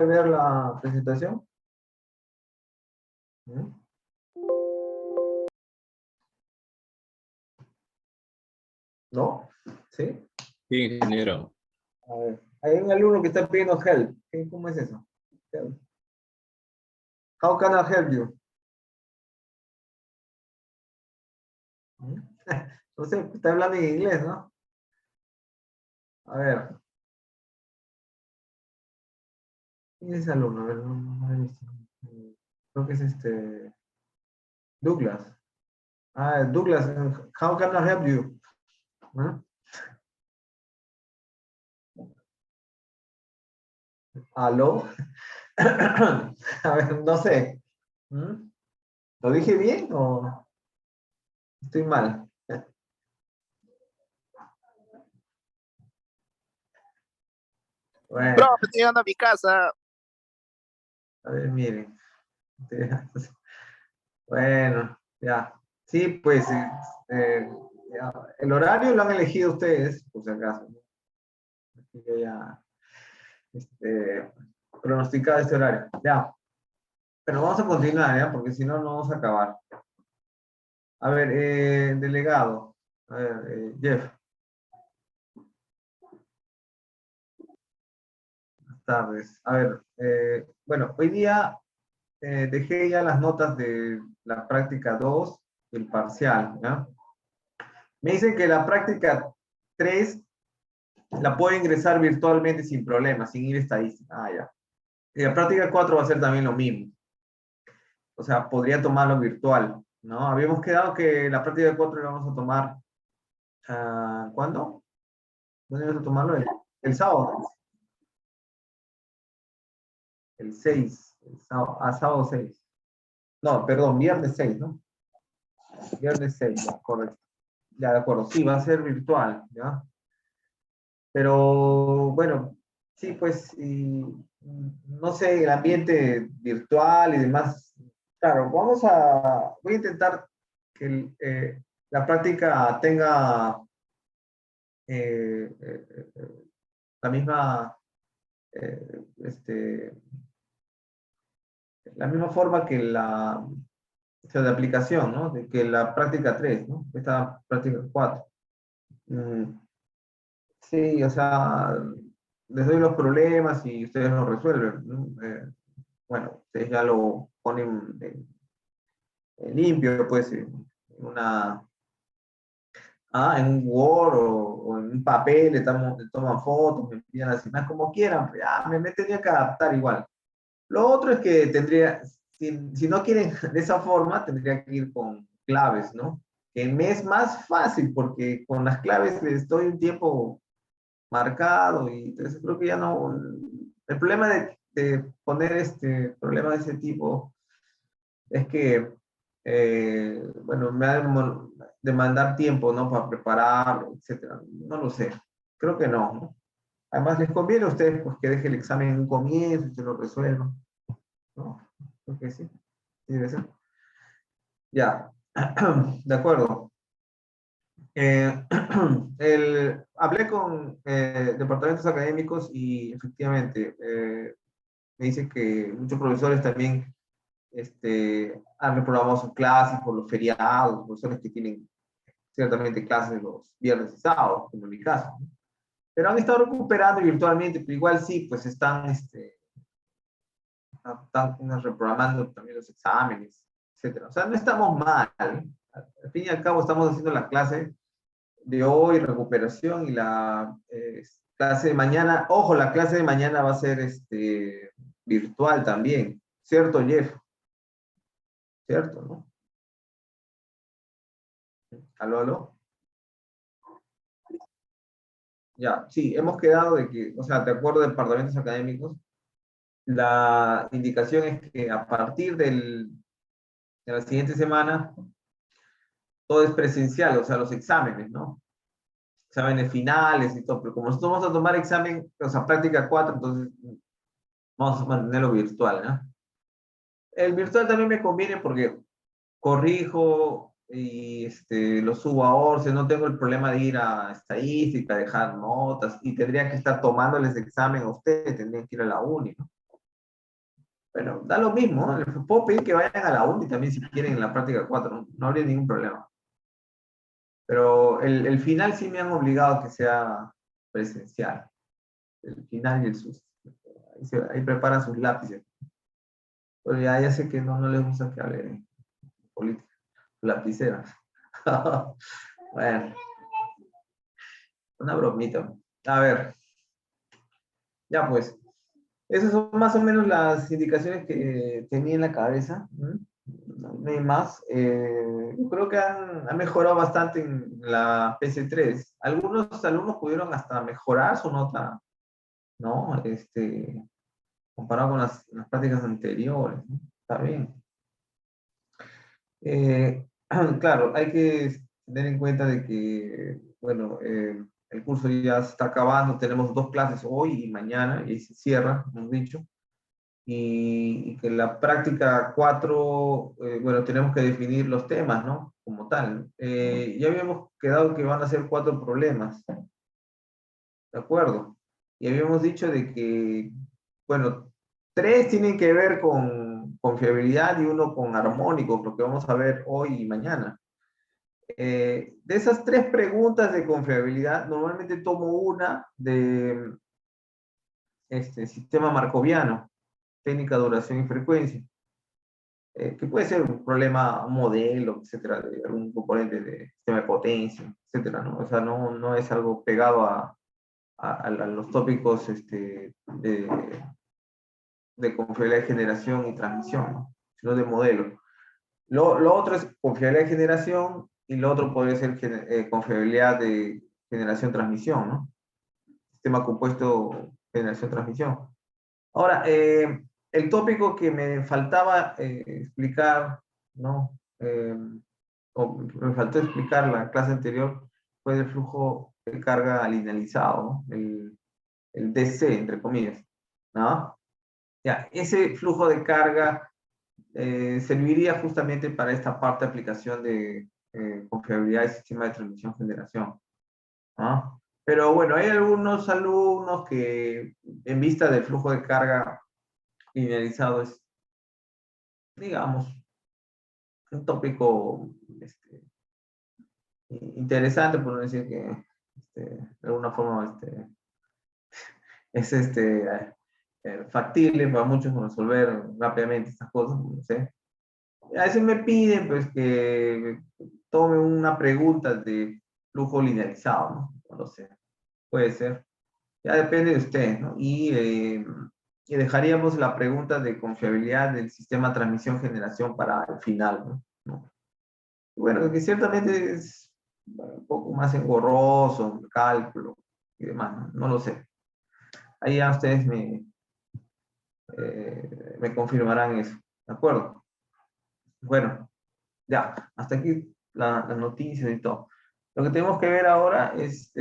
ver la presentación? ¿No? ¿Sí? Sí, ingeniero. A ver, hay un alumno que está pidiendo help. ¿Cómo es eso? Help. How can I help you? No sé, está hablando en inglés, ¿no? A ver. ¿Quién es ese alumno? A ver, no he visto. Creo que es Douglas. Ah, Douglas, how can I help you? ¿Ah? ¿Aló? A ver, no sé. ¿Lo dije bien o estoy mal? Bueno, Bro, me estoy llegando a mi casa. a ver, miren. Bueno, ya. Sí, pues ya, el horario lo han elegido ustedes, por si acaso, ¿no? Aquí yo ya pronosticaba este horario. Ya. Pero vamos a continuar, ¿ya? Porque si no, no vamos a acabar. A ver, delegado. A ver, Jeff. Buenas tardes. A ver, bueno, hoy día dejé ya las notas de la práctica 2 del parcial, ¿ya? Me dicen que la práctica 3 la puedo ingresar virtualmente sin problemas, sin ir a estadística. Ah, ya. Y la práctica 4 va a ser también lo mismo. O sea, podría tomarlo virtual, ¿no? Habíamos quedado que la práctica 4 la vamos a tomar, ¿cuándo? ¿Dónde vamos a tomarlo? El sábado. El 6. El sábado, sábado 6. No, perdón, viernes 6, ¿no? Viernes 6, ya, correcto. Ya, de acuerdo. Sí, va a ser virtual, ¿ya? Pero, bueno, sí, pues, no sé, el ambiente virtual y demás. Claro, voy a intentar que la práctica tenga la misma, eh, este, la misma forma que o sea, de aplicación, ¿no? De que la práctica 3, ¿no? Esta práctica 4. Sí, o sea, les doy los problemas y ustedes los resuelven, ¿no? Bueno, ustedes ya lo ponen limpio, pues, en un Word o en un papel, le toman fotos, me envían así, más como quieran, pues, ya, me tendría que adaptar igual. Lo otro es que si no quieren de esa forma, tendría que ir con claves, ¿no? Que me es más fácil porque con las claves les doy un tiempo marcado y entonces creo que ya no. El problema de poner problema de ese tipo es que, bueno, me ha de demandar tiempo, ¿no? Para prepararlo, etcétera. No lo sé. Creo que no, ¿no? Además, les conviene a ustedes pues, que deje el examen en un comienzo y se lo resuelvan, ¿no? Creo que sí. Sí, debe ser. Ya. De acuerdo. Hablé con departamentos académicos y efectivamente me dicen que muchos profesores también han reprogramado sus clases por los feriados, profesores que tienen ciertamente clases los viernes y sábados, como en mi caso, ¿no? Pero han estado recuperando virtualmente, pero igual sí, pues están reprogramando también los exámenes, etcétera. O sea, no estamos mal. Al fin y al cabo estamos haciendo la clase de hoy, recuperación, y la clase de mañana. Ojo, la clase de mañana va a ser virtual también, ¿cierto, Jeff? ¿Cierto, no? ¿Aló, aló? Ya, sí, hemos quedado de que, o sea, de acuerdo a departamentos académicos, la indicación es que a partir de la siguiente semana, todo es presencial, o sea, los exámenes, ¿no? Exámenes finales y todo, pero como nosotros vamos a tomar examen, o sea, práctica 4, entonces vamos a mantenerlo virtual, ¿no? El virtual también me conviene porque corrijo y lo subo a Orce, no tengo el problema de ir a estadística, dejar notas, y tendría que estar tomándoles examen a ustedes, tendrían que ir a la uni, ¿no? Bueno, da lo mismo, ¿no? Les puedo pedir que vayan a la uni también si quieren en la práctica 4, no, no habría ningún problema. Pero el final sí me han obligado a que sea presencial. El final y el sus. Ahí preparan sus lápices. Pero ya sé que no les gusta que hable de política. Lapiceras. Bueno, una bromita. A ver, ya pues. Esas son más o menos las indicaciones que tenía en la cabeza. No hay más. Yo creo que han mejorado bastante en la PC3. Algunos alumnos pudieron hasta mejorar su nota, ¿no? Comparado con las prácticas anteriores, ¿no? Está bien. Claro, hay que tener en cuenta de que, bueno, el curso ya se está acabando, tenemos 2 clases hoy y mañana, y se cierra, hemos dicho, y que la práctica 4, bueno, tenemos que definir los temas, ¿no? Como tal. Ya habíamos quedado que van a ser 4 problemas, ¿de acuerdo? Y habíamos dicho de que, bueno, 3 tienen que ver con fiabilidad y uno con armónicos, lo que vamos a ver hoy y mañana. De esas 3 preguntas de confiabilidad, normalmente tomo una de sistema marcoviano, técnica, duración y frecuencia, que puede ser un problema, un modelo, etcétera, de algún componente de sistema de potencia, etcétera, ¿no? O sea, no es algo pegado a los tópicos de confiabilidad de generación y transmisión, ¿no? Sino de modelo. Lo otro es confiabilidad de generación y lo otro podría ser confiabilidad de generación-transmisión, ¿no? Sistema compuesto generación-transmisión. Ahora, el tópico que me faltaba explicar, ¿no? O me faltó explicar la clase anterior fue el flujo de carga linealizado, ¿no? El DC, entre comillas, ¿no? Ya, ese flujo de carga serviría justamente para esta parte de aplicación de confiabilidad del sistema de transmisión-generación, ¿no? Pero bueno, hay algunos alumnos que en vista del flujo de carga linealizado es, digamos, un tópico interesante, por no decir que de alguna forma es factible para muchos resolver rápidamente estas cosas, no sé. A veces me piden pues que tome una pregunta de flujo linealizado, ¿no? No lo sé, puede ser. Ya depende de usted, ¿no? Y dejaríamos la pregunta de confiabilidad del sistema transmisión-generación para el final, ¿no? Bueno, que ciertamente es un poco más engorroso, cálculo y demás, no lo sé. Ahí ya ustedes me confirmarán eso, ¿de acuerdo? Bueno, ya, hasta aquí las noticias y todo. Lo que tenemos que ver ahora es,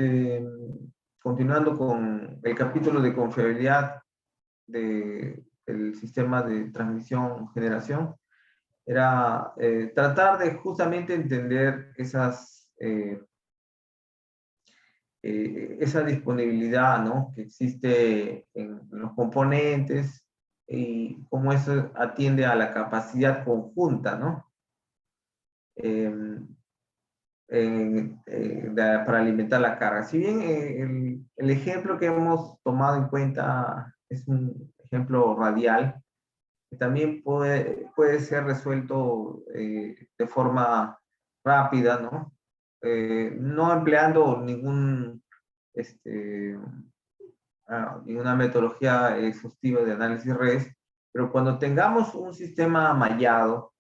continuando con el capítulo de confiabilidad del sistema de transmisión-generación, era tratar de justamente entender esa disponibilidad, ¿no? Que existe en los componentes y cómo eso atiende a la capacidad conjunta, ¿no? Para alimentar la carga. Si bien el ejemplo que hemos tomado en cuenta es un ejemplo radial, que también puede ser resuelto de forma rápida, ¿no? No empleando ninguna metodología exhaustiva de análisis REST, pero cuando tengamos un sistema mallado,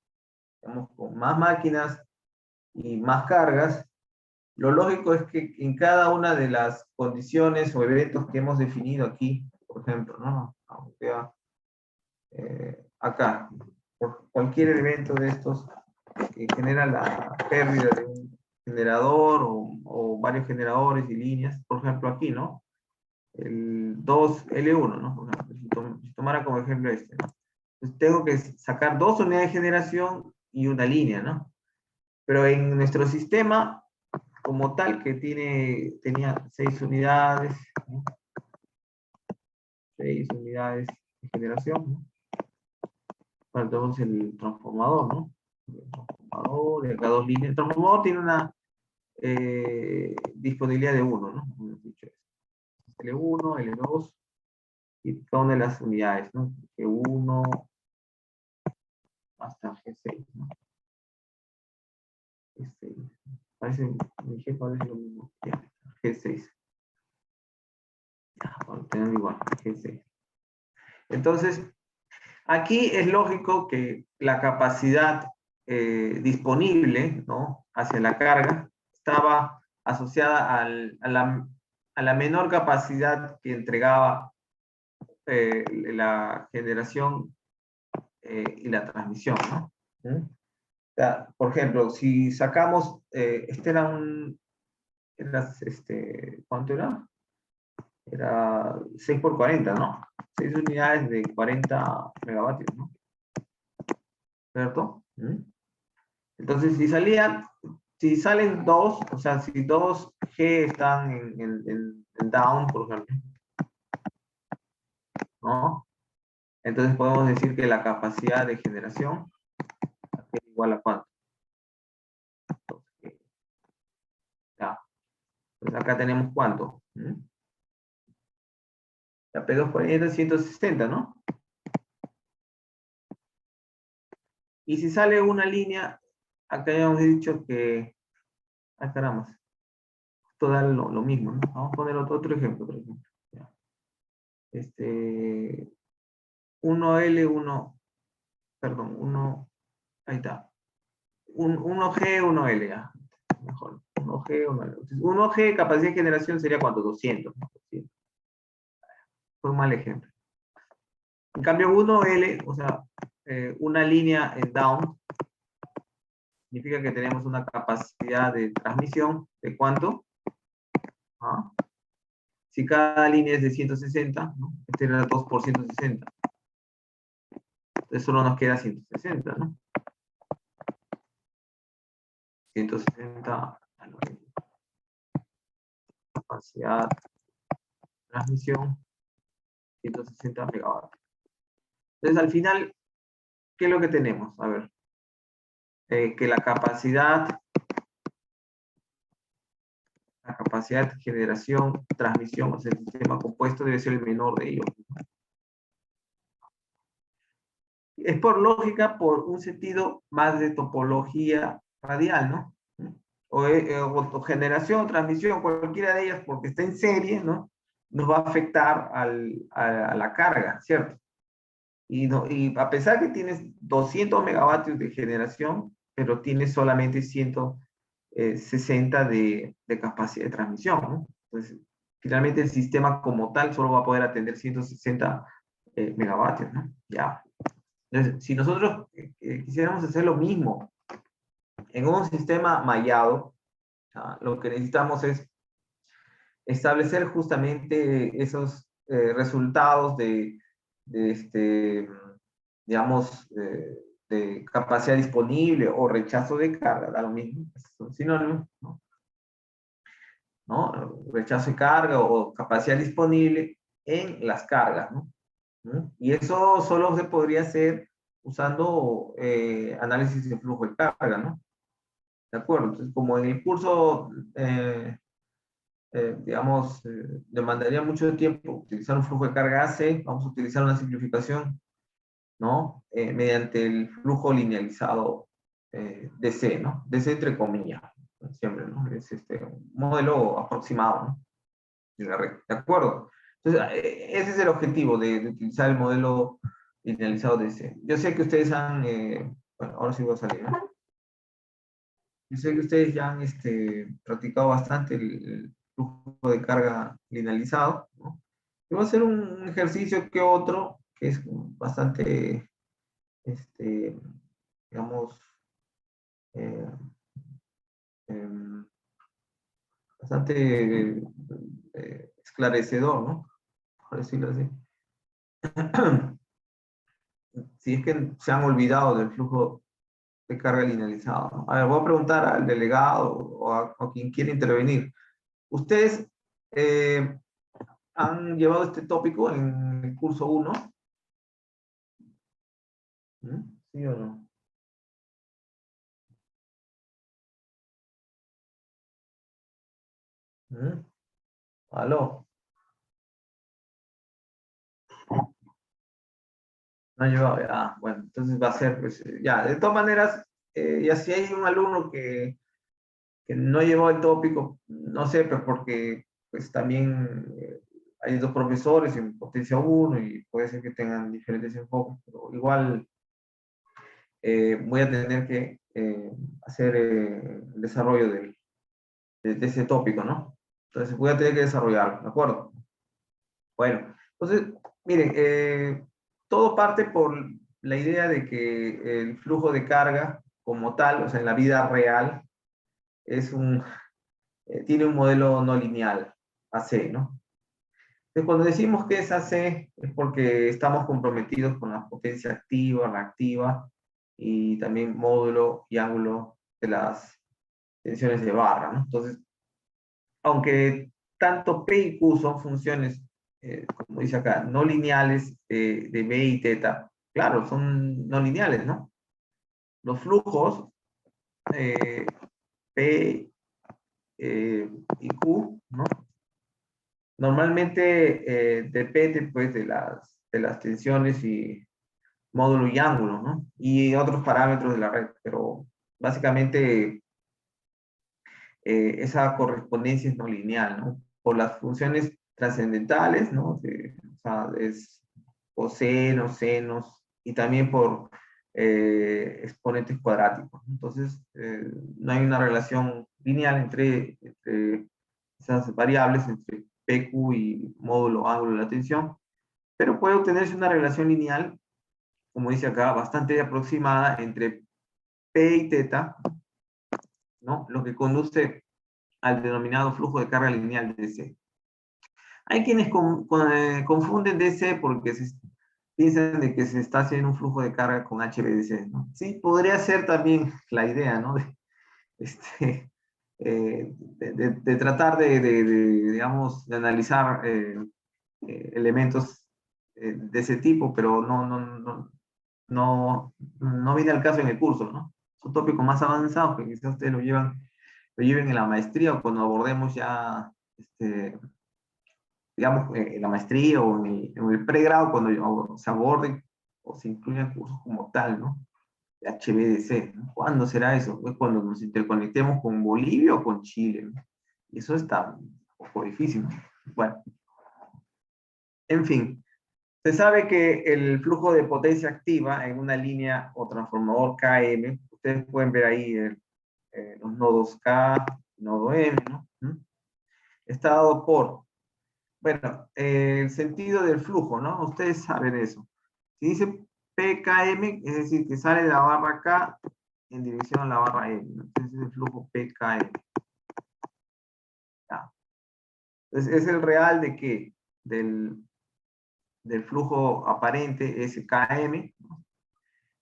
digamos, con más máquinas y más cargas, lo lógico es que en cada una de las condiciones o eventos que hemos definido aquí, por ejemplo, ¿no? Acá, por cualquier evento de estos que genera la pérdida de un generador o varios generadores y líneas, por ejemplo aquí, ¿no? El 2L1, ¿no? Por ejemplo, si tomara como ejemplo ¿no? Pues tengo que sacar 2 unidades de generación y una línea, ¿no? Pero en nuestro sistema, como tal, que tenía 6 unidades, ¿no? 6 unidades de generación, ¿no? Bueno, tenemos el transformador, ¿no? El transformador, y acá dos líneas. El transformador tiene una disponibilidad de 1, ¿no? Como hemos dicho. L1, L2, y cada una de las unidades, ¿no? G1 hasta G6, ¿no? G6. Parece, mi G parece lo mismo. Ya, G6. Ya, bueno, tenemos igual, G6. Entonces, aquí es lógico que la capacidad disponible, ¿no? Hacia la carga estaba asociada a la menor capacidad que entregaba la generación y la transmisión, ¿no? ¿Mm? O sea, por ejemplo, si sacamos, este era ¿cuánto era? Era 6 por 40, ¿no? 6 unidades de 40 megavatios, ¿no? ¿Cierto? ¿Mm? Entonces, si salen dos, o sea, si dos G están en down, por ejemplo, ¿no? Entonces podemos decir que la capacidad de generación es igual a cuánto. Entonces, ya. Entonces acá tenemos cuánto. ¿Mm? La P2 por ahí es de 160, ¿no? Y si sale una línea, acá ya hemos dicho que, ah, caramba, esto da lo mismo, ¿no? Vamos a poner otro ejemplo, por ejemplo. Ya. 1L, 1, perdón, 1, ahí está. 1G, 1L, ya. Mejor. 1G, 1L. Entonces, 1G, capacidad de generación sería ¿cuánto? 200, ¿no? 200. Fue un mal ejemplo. En cambio, 1L, o sea, una línea en down, significa que tenemos una capacidad de transmisión de ¿cuánto? ¿Ah? Si cada línea es de 160, ¿no? Este era 2 por 160. Entonces solo nos queda 160, ¿no? 160 capacidad de transmisión, 160 megavatios. Entonces al final, ¿qué es lo que tenemos? A ver, que la capacidad de generación, transmisión, o sea, el sistema compuesto debe ser el menor de ellos. Es por lógica, por un sentido más de topología radial, ¿no? O generación, transmisión, cualquiera de ellas, porque está en serie, ¿no? Nos va a afectar a la carga, ¿cierto? Y a pesar que tienes 200 megavatios de generación, pero tienes solamente 160 de capacidad de transmisión, ¿no? Entonces, finalmente el sistema como tal solo va a poder atender 160 megavatios, ¿no? Ya. Entonces, si nosotros quisiéramos hacer lo mismo en un sistema mallado, lo que necesitamos es establecer justamente esos resultados digamos, de capacidad disponible o rechazo de carga, da lo mismo, son sinónimos, ¿no? ¿No? Rechazo de carga o capacidad disponible en las cargas, ¿no? ¿no? Y eso solo se podría hacer usando análisis de flujo de carga, ¿no? ¿De acuerdo? Entonces, como en el curso, digamos, demandaría mucho tiempo utilizar un flujo de carga AC, vamos a utilizar una simplificación, ¿no? Mediante el flujo linealizado DC, ¿no? DC entre comillas, siempre, ¿no? Es un modelo aproximado, ¿no? De la red, ¿de acuerdo? Entonces, ese es el objetivo de utilizar el modelo linealizado DC. Yo sé que ustedes han, bueno, ahora sí voy a salir, ¿no? Yo sé que ustedes ya han practicado bastante el flujo de carga linealizado, ¿no? Yo voy a hacer un ejercicio que otro, que es bastante, este, digamos, eh, em, bastante esclarecedor, ¿no? Por decirlo así. Si es que se han olvidado del flujo de carga linealizado, ¿no? A ver, voy a preguntar al delegado o a quien quiera intervenir. ¿Ustedes han llevado este tópico en el curso 1? ¿Mm? ¿Sí o no? ¿Mm? ¿Aló? No ha llegado. Ah, bueno, entonces va a ser, pues, ya, de todas maneras, ya si hay un alumno que no llevó el tópico, no sé, pues porque pues también hay dos profesores en potencia uno y puede ser que tengan diferentes enfoques, pero igual voy a tener que hacer el desarrollo de ese tópico, ¿no? Entonces voy a tener que desarrollarlo, ¿de acuerdo? Bueno, entonces, miren, todo parte por la idea de que el flujo de carga como tal, o sea, en la vida real, es tiene un modelo no lineal, AC, ¿no? Entonces, cuando decimos que es AC, es porque estamos comprometidos con la potencia activa, reactiva y también módulo y ángulo de las tensiones de barra, ¿no? Entonces, aunque tanto P y Q son funciones, como dice acá, no lineales de B y teta, claro, son no lineales, ¿no? Los flujos eh, P y Q, ¿no? Normalmente depende pues de las tensiones y módulo y ángulo, ¿no? Y otros parámetros de la red, pero básicamente esa correspondencia es no lineal, ¿no? Por las funciones trascendentales, ¿no? O sea, es cosenos, senos, y también por exponentes cuadráticos. Entonces, no hay una relación lineal entre esas variables, entre PQ y módulo ángulo de la tensión, pero puede obtenerse una relación lineal, como dice acá, bastante aproximada entre P y teta, ¿no? Lo que conduce al denominado flujo de carga lineal DC. Hay quienes confunden DC porque piensan de que se está haciendo un flujo de carga con HVDC, ¿no? Sí, podría ser también la idea, ¿no? Este, de tratar digamos, de analizar elementos de ese tipo, pero no viene al caso en el curso, ¿no? Son tópicos más avanzados que quizás ustedes lo lleven en la maestría o cuando abordemos ya, digamos, en la maestría o en el pregrado, cuando se aborden o se incluyan cursos como tal, ¿no? De HBDC, ¿no? ¿Cuándo será eso? Pues cuando nos interconectemos con Bolivia o con Chile, ¿no? Y eso está un poco difícil, ¿no? Bueno, en fin, se sabe que el flujo de potencia activa en una línea o transformador KM, ustedes pueden ver ahí los nodos K, nodo M, ¿no? ¿Mm? Está dado por, bueno, el sentido del flujo, ¿no? Ustedes saben eso. Si dice PKM, es decir, que sale de la barra K en dirección a la barra M, ¿no? Entonces es el flujo PKM. ¿Ya? Entonces es el real de qué? Del flujo aparente SKM, ¿no?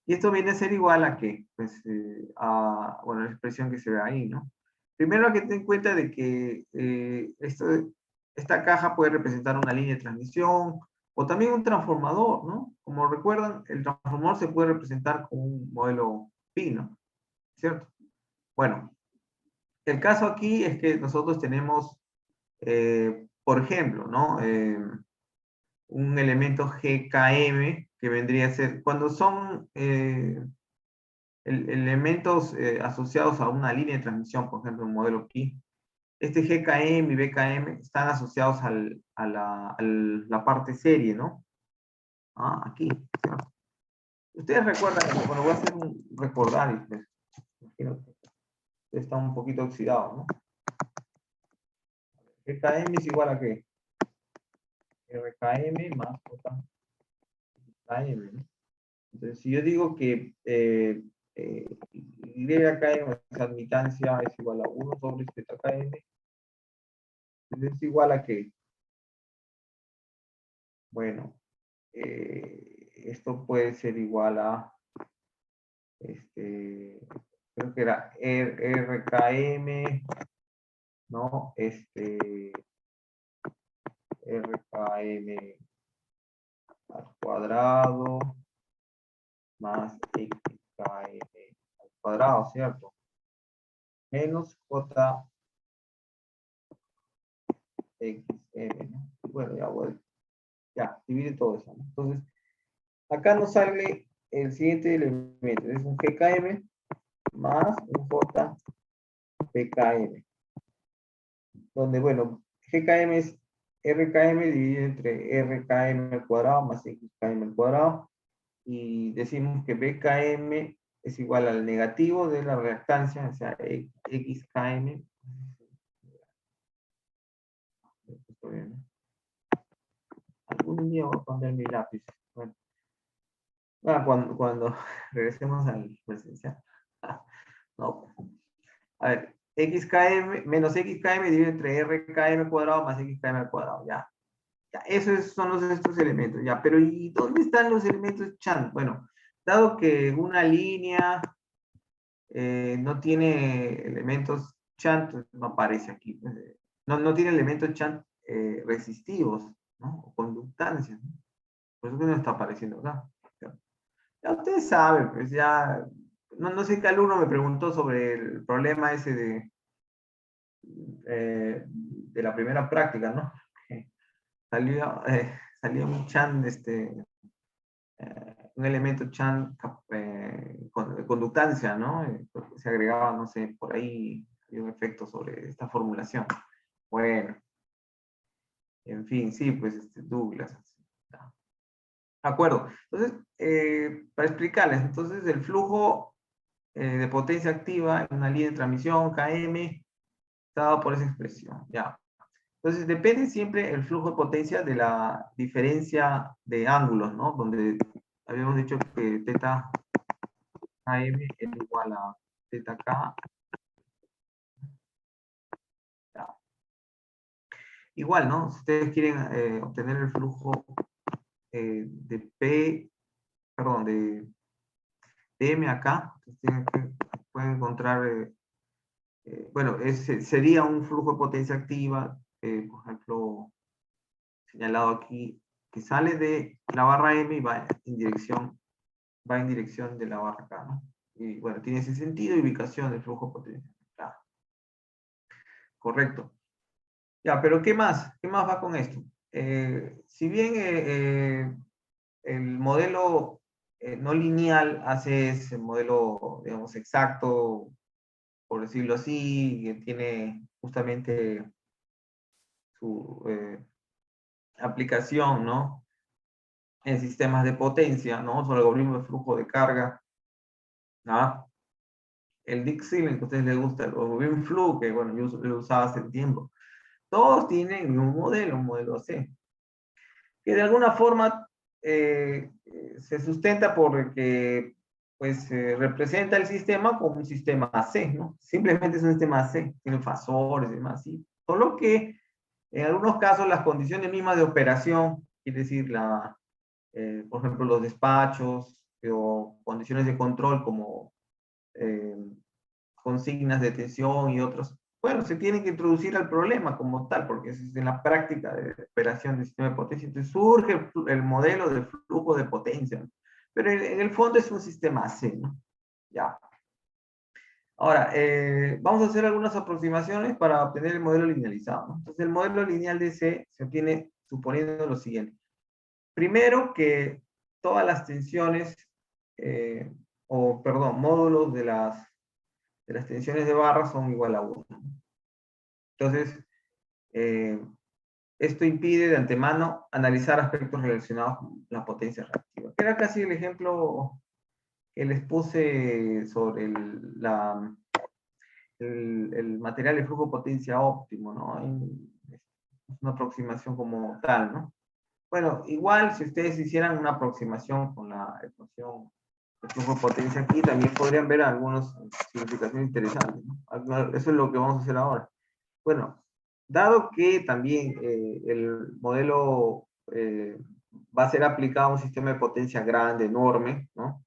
Y esto viene a ser igual a qué? Pues bueno, la expresión que se ve ahí, ¿no? Primero hay que tener en cuenta de que esta caja puede representar una línea de transmisión o también un transformador, ¿no? Como recuerdan, el transformador se puede representar con un modelo pi, ¿no? ¿Cierto? Bueno, el caso aquí es que nosotros tenemos, por ejemplo, ¿no? Un elemento GKM que vendría a ser, cuando son elementos asociados a una línea de transmisión, por ejemplo, un modelo pi, este GKM y BKM están asociados a la parte serie, ¿no? Ah, aquí, ¿cierto? Ustedes recuerdan, bueno, voy a hacer un recordar, y pues, imagino que está un poquito oxidado, ¿no? GKM es igual a qué? RKM más JKM, ¿no? Entonces, si yo digo que YKM, esa admitancia es igual a 1 sobre zeta km, es igual a qué? Bueno, esto puede ser igual a, creo que era RKM, ¿no? RKM al cuadrado más XKM al cuadrado, ¿cierto? Menos JXM, ¿no? Bueno, ya voy. Ya, divide todo eso, ¿no? Entonces, acá nos sale el siguiente elemento. Es un GKM más un JPKM. Donde, bueno, GKM es RKM dividido entre RKM al cuadrado más XKM al cuadrado. Y decimos que BKM es igual al negativo de la reactancia, o sea, XKM. Algún día voy a poner mi lápiz. Bueno, cuando regresemos al presencial. No. A ver, XKM menos XKM dividido entre RKM cuadrado más XKM al cuadrado. Ya. Ya, esos son estos elementos. Ya, pero ¿y dónde están los elementos Chan? Bueno, dado que una línea no tiene elementos Chan, no aparece aquí. No tiene elementos Chan resistivos, ¿no? O conductancias, ¿no? Por eso que no está apareciendo acá. Ya ustedes saben, pues ya, no sé qué alumno me preguntó sobre el problema ese de la primera práctica, ¿no? Salió un chan, un elemento chan con conductancia, ¿no? Se agregaba, no sé, por ahí hay un efecto sobre esta formulación. Bueno, en fin, sí, pues Douglas. De acuerdo. Entonces, para explicarles, entonces el flujo de potencia activa en una línea de transmisión, KM, está dado por esa expresión, ya. Entonces, depende siempre el flujo de potencia de la diferencia de ángulos, ¿no? Donde habíamos dicho que teta KM es igual a teta K. Ya. Igual, ¿no? Si ustedes quieren obtener el flujo de P, perdón, de M acá, pueden encontrar bueno, sería un flujo de potencia activa, por ejemplo, señalado aquí, que sale de la barra M y va en dirección de la barra K, ¿no? Y bueno, tiene ese sentido y ubicación del flujo de potencia. Ya. Correcto. Ya, pero ¿qué más? ¿Qué más va con esto? Si bien el modelo no lineal hace ese modelo, digamos, exacto, por decirlo así, que tiene justamente su aplicación, ¿no? En sistemas de potencia, ¿no? Sobre algoritmo de flujo de carga, ¿no? El Dixieland que a ustedes les gusta, el algoritmo Flu, que bueno, yo lo usaba hace tiempo. Todos tienen un modelo C, que de alguna forma se sustenta porque pues representa el sistema como un sistema C, ¿no? Simplemente es un sistema C, tiene fasores y demás, ¿sí? Solo que en algunos casos las condiciones mismas de operación, es decir, por ejemplo, los despachos o condiciones de control como eh, consignas de tensión y otros, bueno, se tienen que introducir al problema como tal, porque es en la práctica de operación del sistema de potencia. Entonces surge el modelo de flujo de potencia, ¿no? Pero en el fondo es un sistema C, ¿no? Ya. Ahora, vamos a hacer algunas aproximaciones para obtener el modelo linealizado, ¿no? Entonces, el modelo lineal de C se obtiene suponiendo lo siguiente. Primero, que todas las tensiones, o perdón, módulos de las tensiones de barra son igual a 1. Entonces, esto impide de antemano analizar aspectos relacionados con la potencia reactiva. Era casi el ejemplo que les puse sobre el material de flujo potencia óptimo, ¿no? Es una aproximación como tal, ¿no? Bueno, igual si ustedes hicieran una aproximación con la ecuación de flujo de potencia aquí, también podrían ver algunas significaciones interesantes, ¿no? Eso es lo que vamos a hacer ahora. Bueno, dado que también el modelo va a ser aplicado a un sistema de potencia grande, enorme, ¿no?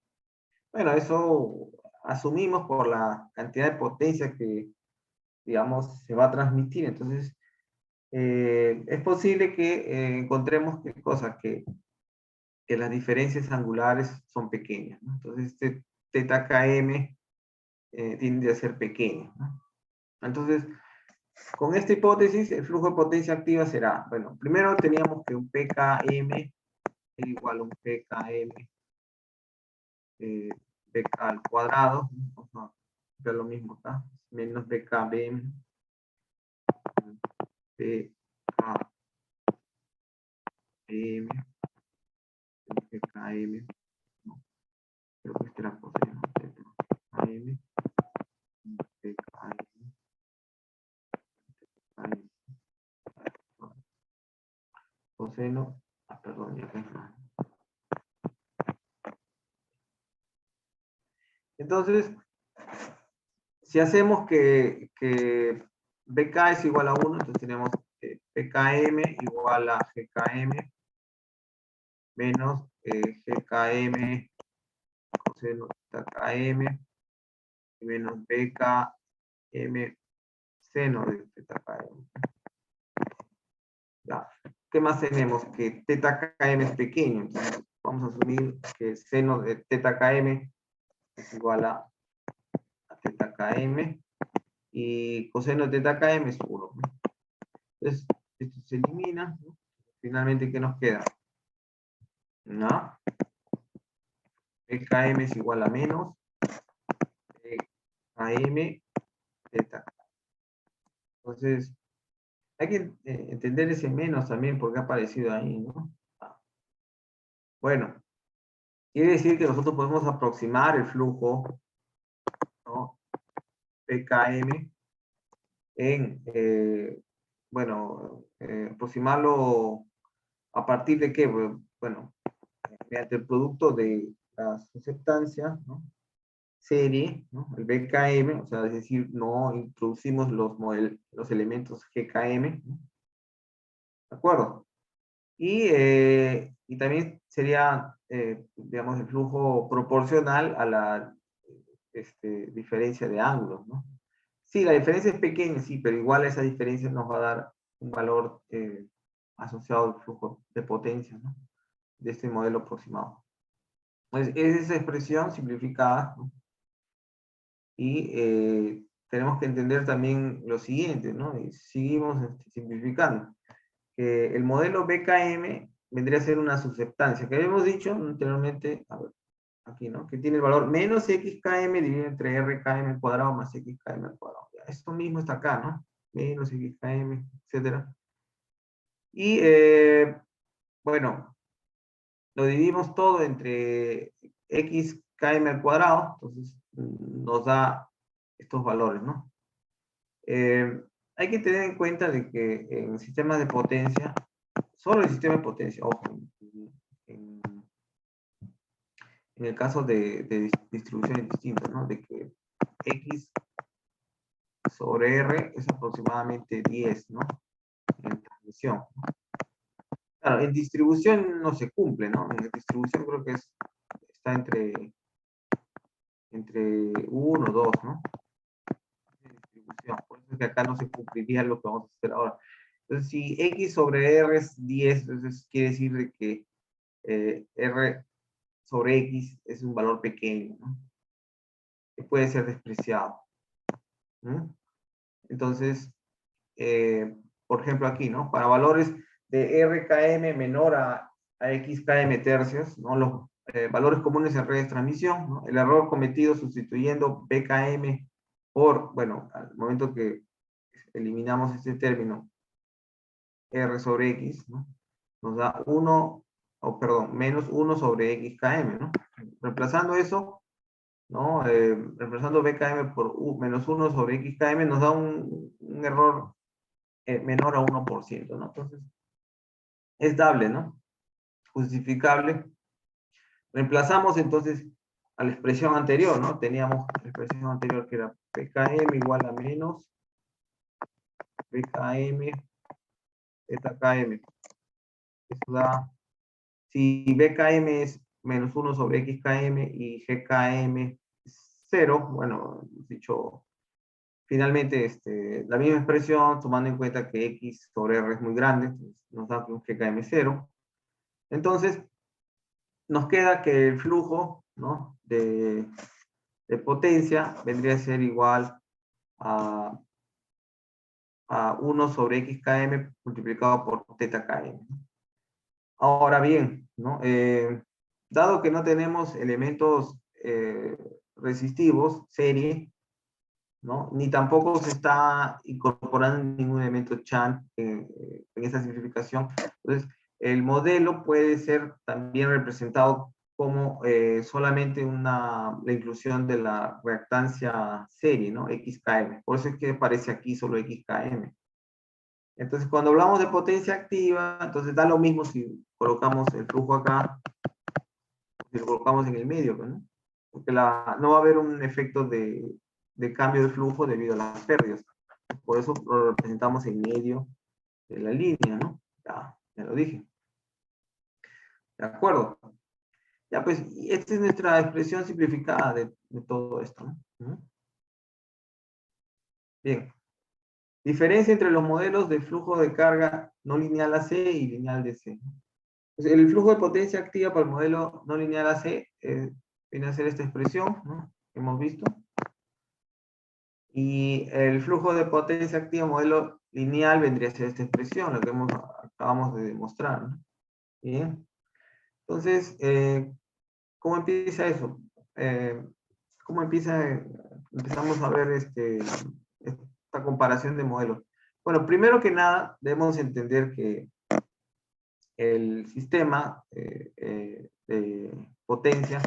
Bueno, eso asumimos por la cantidad de potencia que, digamos, se va a transmitir. Entonces, es posible que encontremos qué cosa, que que las diferencias angulares son pequeñas, ¿no? Entonces, este teta km tiende a ser pequeño, ¿no? Entonces, con esta hipótesis, el flujo de potencia activa será, bueno, primero teníamos que un PKM es igual a un PKM BK al cuadrado, ¿no? Vamos a ver lo mismo acá, menos BKB, BKM, BKM, no, creo que esta era coseno, BKM, BKM, coseno, perdón, ya que no. Entonces, si hacemos que BK es igual a 1, entonces tenemos PKM igual a GKM menos GKM coseno de KM menos BKM seno de teta km. Ya. ¿Qué más tenemos? Que teta km es pequeño. Entonces vamos a asumir que seno de teta km es igual a teta km y coseno de teta km es 1. Entonces, esto se elimina, ¿no? Finalmente, ¿qué nos queda? ¿No? PKM es igual a menos PKM teta. Entonces, hay que entender ese menos también porque ha aparecido ahí, ¿no? Bueno, quiere decir que nosotros podemos aproximar el flujo, ¿no? PKM en, bueno, aproximarlo a partir de qué, bueno, mediante el producto de la susceptancia, ¿no? Serie, ¿no? El BKM, o sea, es decir, no introducimos los elementos GKM, ¿no? ¿De acuerdo? Y también sería, digamos, el flujo proporcional a la diferencia de ángulos, ¿no? Sí, la diferencia es pequeña, sí, pero igual esa diferencia nos va a dar un valor asociado al flujo de potencia, ¿no? De este modelo aproximado. Entonces, es esa expresión simplificada, ¿no? Y tenemos que entender también lo siguiente, ¿no? Y seguimos simplificando. El modelo BKM vendría a ser una susceptancia, que habíamos dicho anteriormente, a ver, aquí, ¿no? Que tiene el valor menos XKM dividido entre RKM al cuadrado más XKM al cuadrado. Ya, esto mismo está acá, ¿no? Menos XKM, etcétera. Y, bueno, lo dividimos todo entre XKM al cuadrado, entonces nos da estos valores, ¿no? Hay que tener en cuenta de que en sistemas de potencia, solo el sistema de potencia, ojo, en, en el caso de distribuciones distintas, ¿no? De que X sobre R es aproximadamente 10, ¿no? En transmisión. Claro, en distribución no se cumple, ¿no? En distribución creo que está entre 1 o 2, ¿no? Distribución. Por eso es que acá no se cumpliría lo que vamos a hacer ahora. Entonces, si X sobre R es 10, entonces quiere decir de que R sobre X es un valor pequeño, ¿no? Que puede ser despreciado, ¿no? Entonces, por ejemplo aquí, ¿no? Para valores de RKM menor a XKM tercios, ¿no? Los valores comunes en redes de transmisión, ¿no? El error cometido sustituyendo BKM por, bueno, al momento que eliminamos este término, R sobre X, ¿no? Nos da 1, o perdón, menos 1 sobre XKM, ¿no? Reemplazando eso, ¿no? Reemplazando BKM por menos 1 sobre XKM nos da un error menor a 1%, ¿no? Entonces, es dable, ¿no? Justificable. Reemplazamos entonces a la expresión anterior, ¿no? Teníamos la expresión anterior que era PKM igual a menos PKM zeta KM. Eso da, si BKM es menos 1 sobre XKM y GKM es 0, bueno, dicho, finalmente la misma expresión, tomando en cuenta que X sobre R es muy grande, entonces nos da un GKM 0. Entonces, nos queda que el flujo, ¿no?, de potencia vendría a ser igual a 1 sobre xkm multiplicado por θ km. Ahora bien, ¿no?, dado que no tenemos elementos resistivos, serie, ¿no?, ni tampoco se está incorporando ningún elemento Chant en esta simplificación, entonces el modelo puede ser también representado como solamente la inclusión de la reactancia serie, ¿no?, xkm. Por eso es que aparece aquí solo xkm. Entonces, cuando hablamos de potencia activa, entonces da lo mismo si colocamos el flujo acá, si lo colocamos en el medio, ¿no? Porque no va a haber un efecto de cambio de flujo debido a las pérdidas. Por eso lo representamos en medio de la línea, ¿no? Ya lo dije. ¿De acuerdo? Ya, pues, esta es nuestra expresión simplificada de todo esto, ¿no? Bien. Diferencia entre los modelos de flujo de carga no lineal AC y lineal DC. Pues el flujo de potencia activa para el modelo no lineal AC viene a ser esta expresión, ¿no?, que hemos visto. Y el flujo de potencia activa modelo lineal vendría a ser esta expresión, lo que acabamos de demostrar, ¿no? Bien. Entonces, ¿cómo empieza eso? ¿Cómo empezamos a ver esta comparación de modelos? Bueno, primero que nada, debemos entender que el sistema de potencia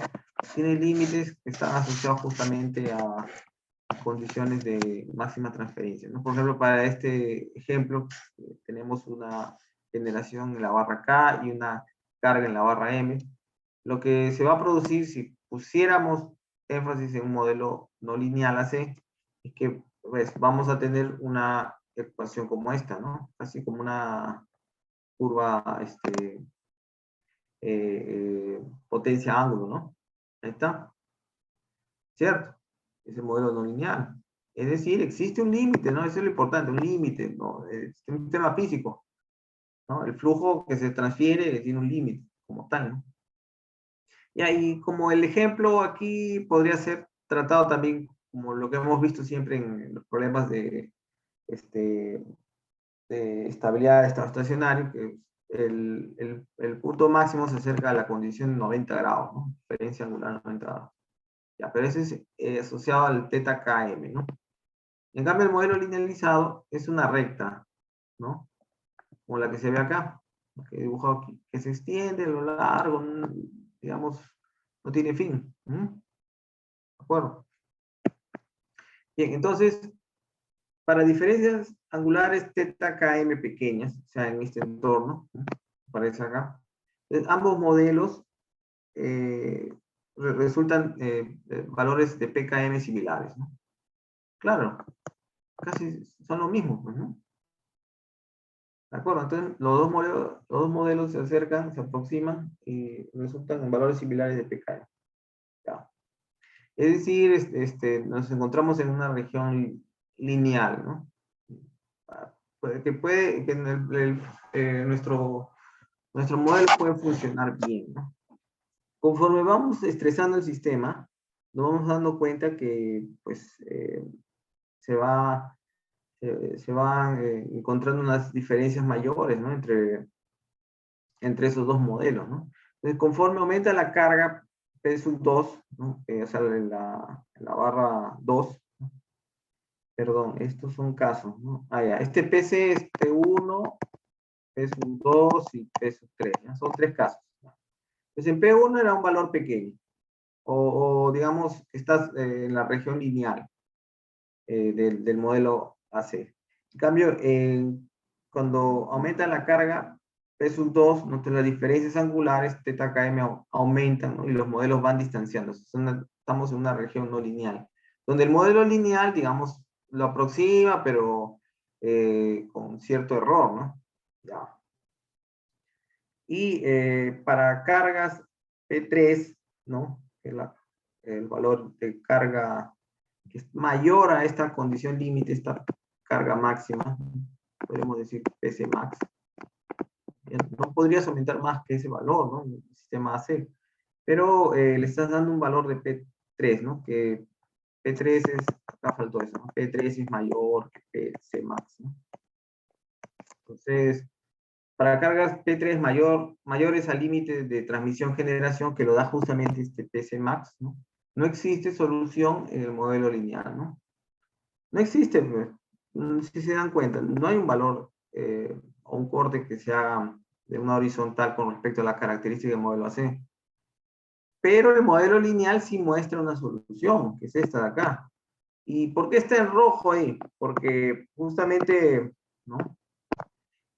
tiene límites que están asociados justamente a condiciones de máxima transferencia, ¿no? Por ejemplo, para este ejemplo, tenemos una generación en la barra K y una carga en la barra M. Lo que se va a producir si pusiéramos énfasis en un modelo no lineal AC es que, pues, vamos a tener una ecuación como esta, ¿no? Así como una curva potencia-ángulo, ¿no? Ahí está. ¿Cierto? Es el modelo no lineal. Es decir, existe un límite, ¿no? Eso es lo importante, un límite, ¿no? Es un tema físico, ¿no? El flujo que se transfiere tiene un límite, como tal, ¿no? Y ahí, como el ejemplo aquí podría ser tratado también como lo que hemos visto siempre en los problemas de estabilidad de estado estacionario, que el punto máximo se acerca a la condición de 90 grados, ¿no? Diferencia angular 90 grados. Ya, pero ese es asociado al θ km, ¿no? En cambio, el modelo linealizado es una recta, ¿no? Como la que se ve acá, que he dibujado aquí, que se extiende a lo largo, digamos, no tiene fin. ¿De acuerdo? Bien, entonces, para diferencias angulares θ km pequeñas, o sea, en este entorno, ¿no?, aparece acá, ambos modelos resultan valores de pkm similares, ¿no? Claro, casi son lo mismo, ¿no? ¿De acuerdo? Entonces, los dos modelos se acercan, se aproximan y resultan en valores similares de pkm. ¿Ya? Es decir, nos encontramos en una región lineal, ¿no? Nuestro modelo puede funcionar bien, ¿no? Conforme vamos estresando el sistema, nos vamos dando cuenta que, pues, se van encontrando unas diferencias mayores, ¿no?, entre esos dos modelos, ¿no? Entonces, conforme aumenta la carga P sub 2, ¿no?, o sea, en la barra 2, perdón, estos son casos, ¿no? Ya, este PC es P1, P sub 2 y P sub 3, ¿ya? Son tres casos. Entonces, en P1 era un valor pequeño, o digamos, estás en la región lineal del modelo AC. En cambio, cuando aumenta la carga P sub 2, las diferencias angulares θ km aumentan, ¿no?, y los modelos van distanciándose. Estamos en una región no lineal, donde el modelo lineal, digamos, lo aproxima, pero con cierto error, ¿no? Ya. Y para cargas P3, ¿no?, que es el valor de carga que es mayor a esta condición límite, esta carga máxima, podemos decir PC max. No podrías aumentar más que ese valor, ¿no?, en el sistema AC. pero le estás dando un valor de P3, ¿no? Que P3 es, acá faltó eso, ¿no? P3 es mayor que PC max, ¿no? Entonces, para cargas P3 mayores al límite de transmisión-generación que lo da justamente este PC max, ¿no? No existe solución en el modelo lineal, ¿no? No existe, pues. Si se dan cuenta, no hay un valor o un corte que se haga de una horizontal con respecto a la característica del modelo AC. Pero el modelo lineal sí muestra una solución, que es esta de acá. ¿Y por qué está en rojo ahí? Porque justamente, ¿no?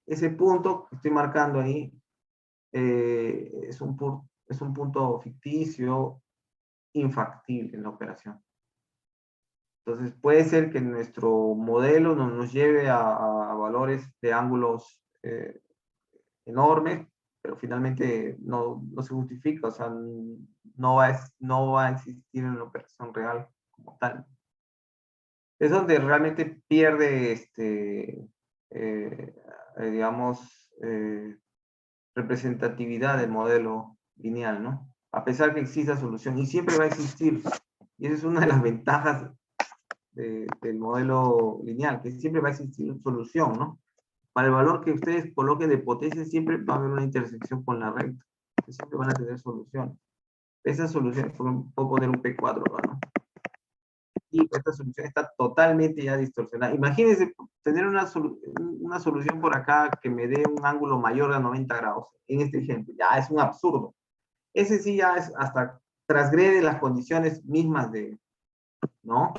Ese punto que estoy marcando ahí es un punto ficticio, infactible en la operación. Entonces puede ser que nuestro modelo nos lleve a valores de ángulos enormes, pero finalmente no se justifica, o sea, no va a existir en la operación real como tal. Es donde realmente pierde, digamos, representatividad del modelo lineal, ¿no? A pesar que exista solución, y siempre va a existir, y esa es una de las ventajas del modelo lineal, que siempre va a existir solución, ¿no? Para el valor que ustedes coloquen de potencia, siempre va a haber una intersección con la recta, que siempre van a tener solución. Esa solución, puedo poner un P4 acá, ¿no? Y esta solución está totalmente ya distorsionada. Imagínense tener una solución por acá que me dé un ángulo mayor de 90 grados, en este ejemplo. Ya es un absurdo. Ese sí ya es hasta transgrede las condiciones mismas de, ¿no?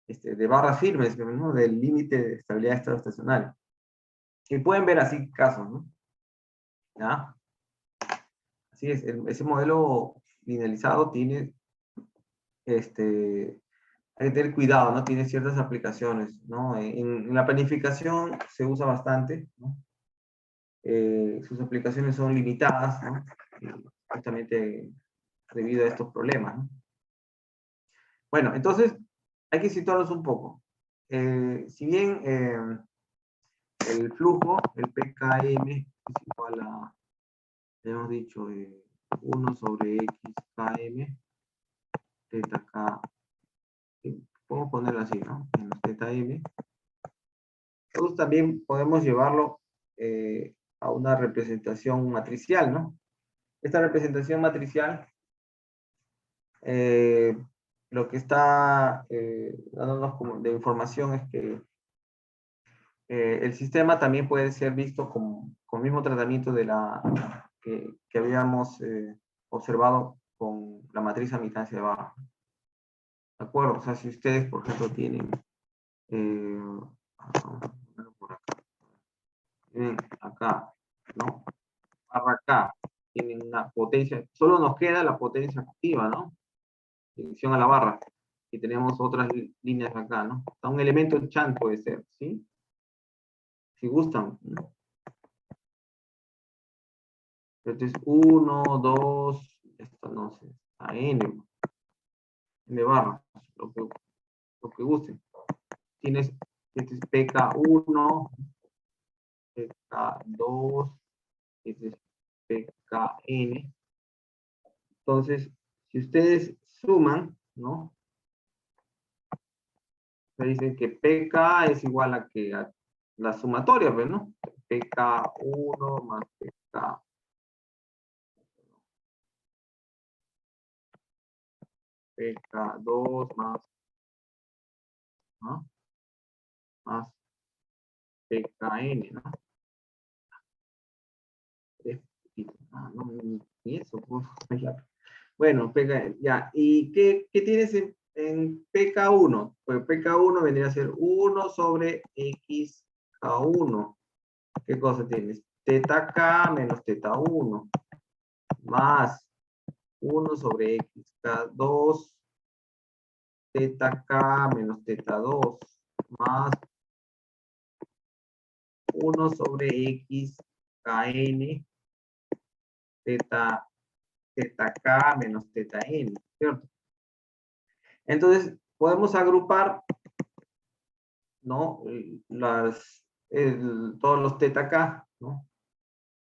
De barras firmes, ¿no? Del límite de estabilidad de estado estacionario. Y pueden ver así casos, ¿no? ¿Ya? Así es, ese modelo linealizado tiene, hay que tener cuidado, ¿no? Tiene ciertas aplicaciones, ¿no? En la planificación se usa bastante, ¿no? Sus aplicaciones son limitadas, ¿no? Justamente debido a estos problemas, ¿no? Bueno, entonces hay que situarnos un poco. Si bien el flujo, el PKM, es igual a, hemos dicho, 1 sobre XKM, teta K, podemos ponerlo así, ¿no? Menos teta M. Nosotros también podemos llevarlo a una representación matricial, ¿no? Esta representación matricial, lo que está dándonos como de información es que el sistema también puede ser visto con el mismo tratamiento de que habíamos observado con la matriz admitancia de barra. ¿De acuerdo? O sea, si ustedes, por ejemplo, tienen, por acá, tienen acá, ¿no? Barra acá, tienen una potencia, solo nos queda la potencia activa, ¿no? Dirección a la barra. Y tenemos otras líneas acá, ¿no? O sea, un elemento chan puede ser, ¿sí? Si gustan, ¿no? Entonces, 1, 2, esto no sé, a n barra, lo que gusten. Tienes, este es PK1, PK2, este es PKN. Entonces, si ustedes suman, ¿no? Se dicen que PK es igual a que a la sumatoria, pues, ¿no? PK1 más PK. PK2 más, ¿no? Más PKN, ¿no? No, ni eso, pues, bueno, PK, ya. ¿Y qué tienes en PK1? Pues PK1 vendría a ser 1 sobre XK1. ¿Qué cosa tienes? Teta K menos teta 1 más 1 sobre XK2 teta K menos teta 2 más 1 sobre XKN teta K menos teta N, ¿cierto? Entonces, podemos agrupar, ¿no? Todos los teta K, ¿no?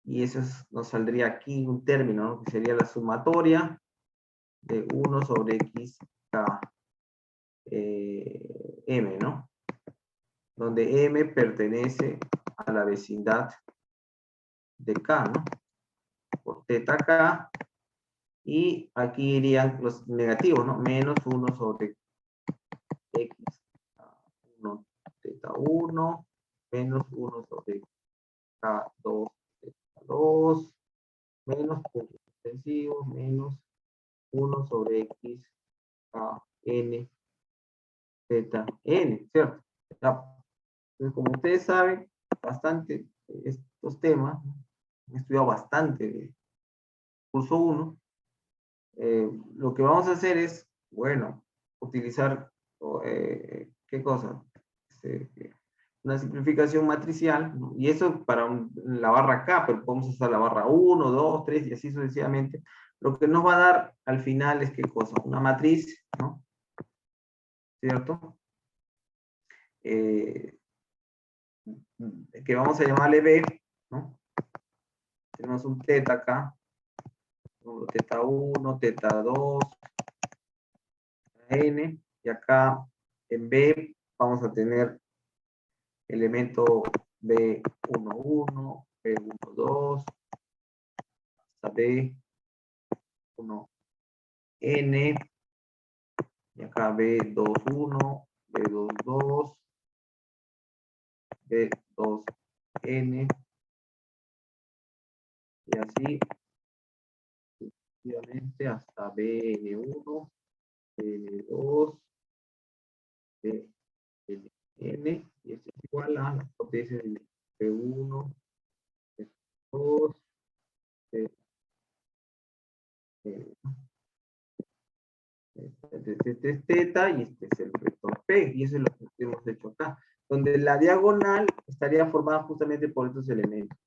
Y eso nos saldría aquí un término, ¿no? Que sería la sumatoria de 1 sobre x k m, ¿no? Donde m pertenece a la vecindad de k, ¿no? Por teta k, y aquí irían los negativos, ¿no? Menos 1 sobre x 1 teta 1, menos 1 sobre k2 teta 2, menos puntos suspensivos, menos 1 sobre x k n teta n, ¿cierto? Ya. Entonces, como ustedes saben, bastante estos temas, he estudiado bastante de curso 1, lo que vamos a hacer es, bueno, utilizar, ¿qué cosa? Una simplificación matricial, ¿no? Y eso para la barra K, pero podemos usar la barra 1, 2, 3 y así sucesivamente. Lo que nos va a dar al final es, ¿qué cosa? Una matriz, ¿no? ¿Cierto? Que vamos a llamarle B, ¿no? Tenemos un teta acá, teta 1, teta 2, n, y acá en B vamos a tener elemento B11, B12, hasta B1n, y acá B21, B22, B2n, y así sucesivamente hasta BN1, BN2, BN, y esto es igual a las potencias de B1, B2, este es teta y este es el vector P, y eso es lo que hemos hecho acá, donde la diagonal estaría formada justamente por estos elementos,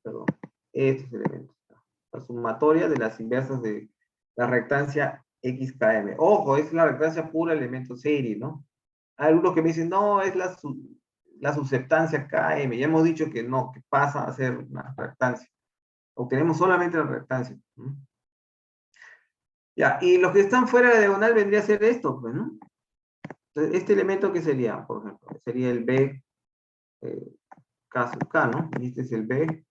perdón, estos elementos, la sumatoria de las inversas de la rectancia XKM. Ojo, es la rectancia pura elemento serie, ¿no? Hay algunos que me dicen, no, es la susceptancia KM, ya hemos dicho que no, que pasa a ser una rectancia, obtenemos solamente la rectancia. Ya, y los que están fuera de la diagonal vendría a ser esto, pues, ¿no? Entonces, este elemento, ¿qué sería? Por ejemplo, sería el B K sub K, ¿no? Y este es el B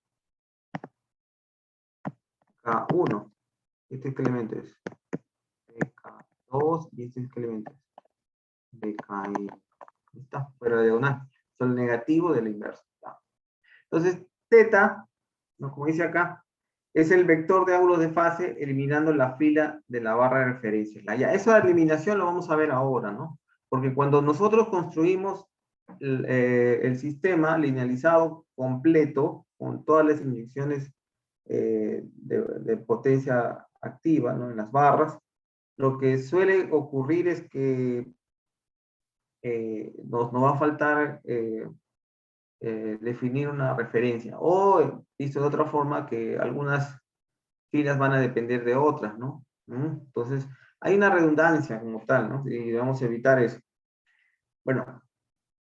K1. ¿Este qué elemento es? BK2, y este es qué elemento es? BKI. Está fuera de diagonal. Son el negativo de la inversa. ¿Está? Entonces, teta, ¿no? Como dice acá, es el vector de ángulos de fase eliminando la fila de la barra de referencia. Ya, eso de eliminación lo vamos a ver ahora, ¿no? Porque cuando nosotros construimos el sistema linealizado completo, con todas las inyecciones de potencia activa, ¿no? En las barras, lo que suele ocurrir es que nos va a faltar definir una referencia. O, visto de otra forma, que algunas filas van a depender de otras, ¿no? Entonces, hay una redundancia como tal, ¿no? Y vamos a evitar eso. Bueno,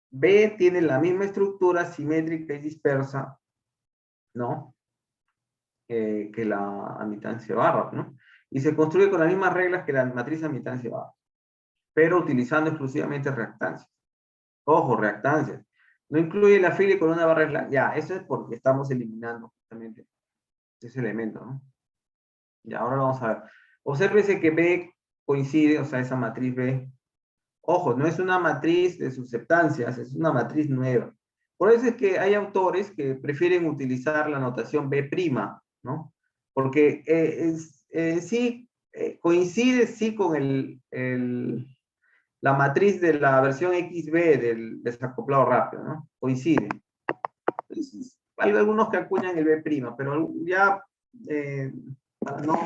B tiene la misma estructura simétrica y dispersa, ¿no? Que la admitancia barra, ¿no? Y se construye con las mismas reglas que la matriz admitancia barra, pero utilizando exclusivamente reactancias. Ojo, reactancias. No incluye la fila y con una barra aislada. Ya, eso es porque estamos eliminando justamente ese elemento, ¿no? Ya, ahora vamos a ver. Obsérvese que B coincide, o sea, esa matriz B. Ojo, no es una matriz de susceptancias, es una matriz nueva. Por eso es que hay autores que prefieren utilizar la notación B', ¿no? Porque sí, coincide sí con la matriz de la versión XB del desacoplado rápido, ¿no? Coincide. Entonces, hay algunos que acuñan el B', pero ya para no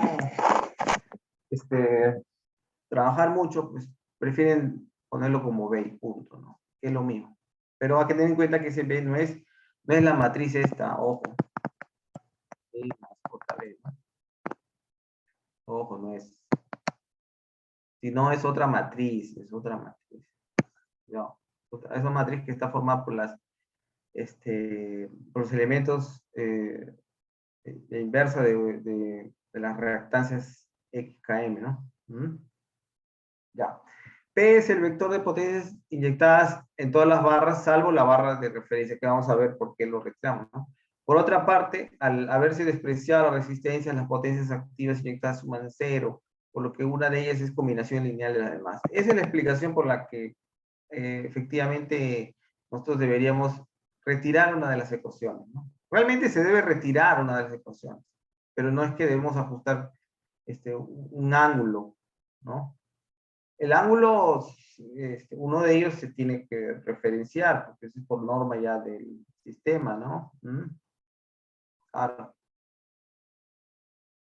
trabajar mucho, pues prefieren ponerlo como B y punto, ¿no? Que es lo mismo. Pero hay que tener en cuenta que ese B no es la matriz esta, ojo. B más JB, ¿no? Ojo, no es. Si no, es otra matriz, es otra matriz. No, es una matriz que está formada por los elementos la inversa de las reactancias XKM, ¿no? Ya. P es el vector de potencias inyectadas en todas las barras, salvo la barra de referencia, que vamos a ver por qué lo retiramos, ¿no? Por otra parte, al haberse despreciado la resistencia, las potencias activas inyectadas suman 0, por lo que una de ellas es combinación lineal de las demás. Esa es la explicación por la que efectivamente nosotros deberíamos retirar una de las ecuaciones, ¿no? Realmente se debe retirar una de las ecuaciones, pero no es que debemos ajustar un ángulo, ¿no? El ángulo, uno de ellos se tiene que referenciar, porque eso es por norma ya del sistema, ¿no? Claro.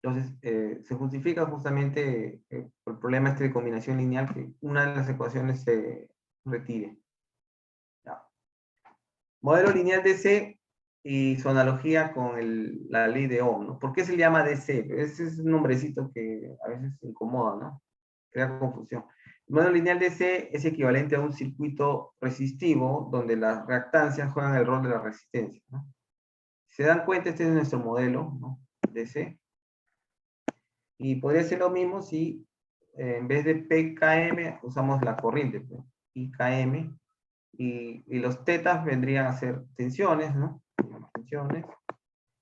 Entonces, se justifica justamente por el problema de combinación lineal que una de las ecuaciones se retire. Ya. Modelo lineal DC y su analogía con la ley de Ohm, ¿no? ¿Por qué se le llama DC? Ese es un nombrecito que a veces incomoda, ¿no? Crea confusión. El modelo lineal DC es equivalente a un circuito resistivo donde las reactancias juegan el rol de la resistencia, ¿no? Si se dan cuenta, este es nuestro modelo, ¿no? DC. Y podría ser lo mismo si en vez de PKM usamos la corriente, pues, IKM, y los tetas vendrían a ser tensiones, ¿no? Tensiones,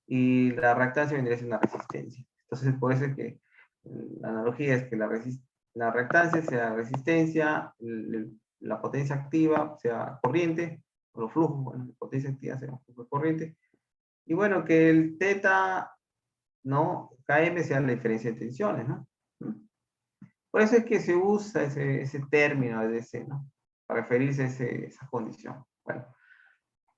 y la reactancia vendría a ser una resistencia. Entonces, por eso es que la analogía es que la reactancia sea resistencia, la potencia activa sea corriente, o los flujos, bueno, la potencia activa sea un flujo de corriente, y bueno, que el teta, ¿no? KM sea la diferencia de tensiones, ¿no? Por eso es que se usa ese término de DC, ¿no? Para referirse a esa condición. Bueno,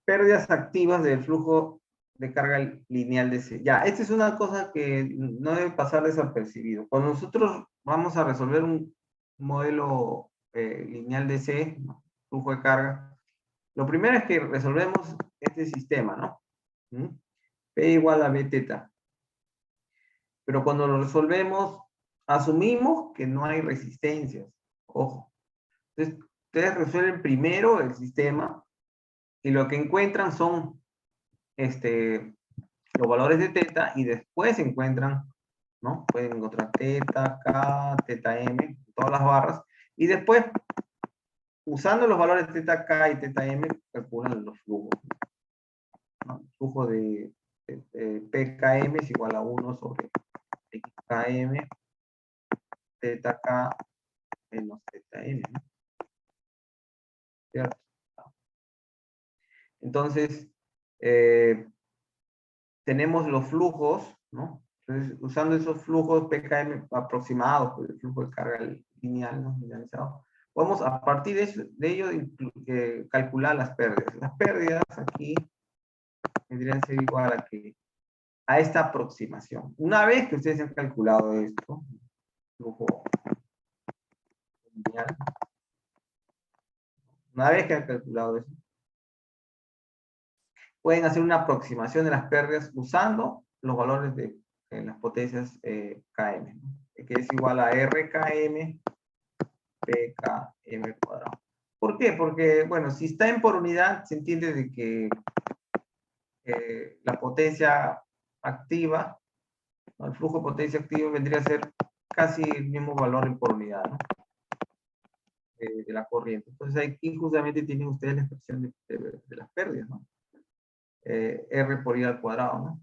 pérdidas activas del flujo de carga lineal DC. Ya, esta es una cosa que no debe pasar desapercibido. Cuando nosotros vamos a resolver un modelo lineal DC, ¿no? Flujo de carga, lo primero es que resolvemos este sistema, ¿no? P igual a B teta. Pero cuando lo resolvemos, asumimos que no hay resistencias. Ojo. Entonces, ustedes resuelven primero el sistema y lo que encuentran son los valores de teta y después encuentran, ¿no? Pueden encontrar teta, K, teta M, todas las barras. Y después, usando los valores de teta K y teta M, calculan los flujos, ¿no? El flujo de PKM es igual a 1 sobre XKM, teta K menos teta M, ¿no? ¿Cierto? Entonces, tenemos los flujos, ¿no? Entonces, usando esos flujos PKM aproximados por el flujo de carga lineal, ¿no? Linealizado, podemos a partir de ello calcular las pérdidas. Las pérdidas aquí tendrían que ser igual a esta aproximación. Una vez que ustedes han calculado esto, flujo lineal, una vez que han calculado eso, pueden hacer una aproximación de las pérdidas usando los valores de las potencias KM, ¿no? Que es igual a RKM PKM cuadrado. ¿Por qué? Porque, bueno, si está en por unidad, se entiende de que la potencia activa, ¿no? El flujo de potencia activa vendría a ser casi el mismo valor en por unidad, ¿no? De la corriente. Entonces aquí justamente tienen ustedes la expresión de las pérdidas, ¿no? R por I al cuadrado, ¿no?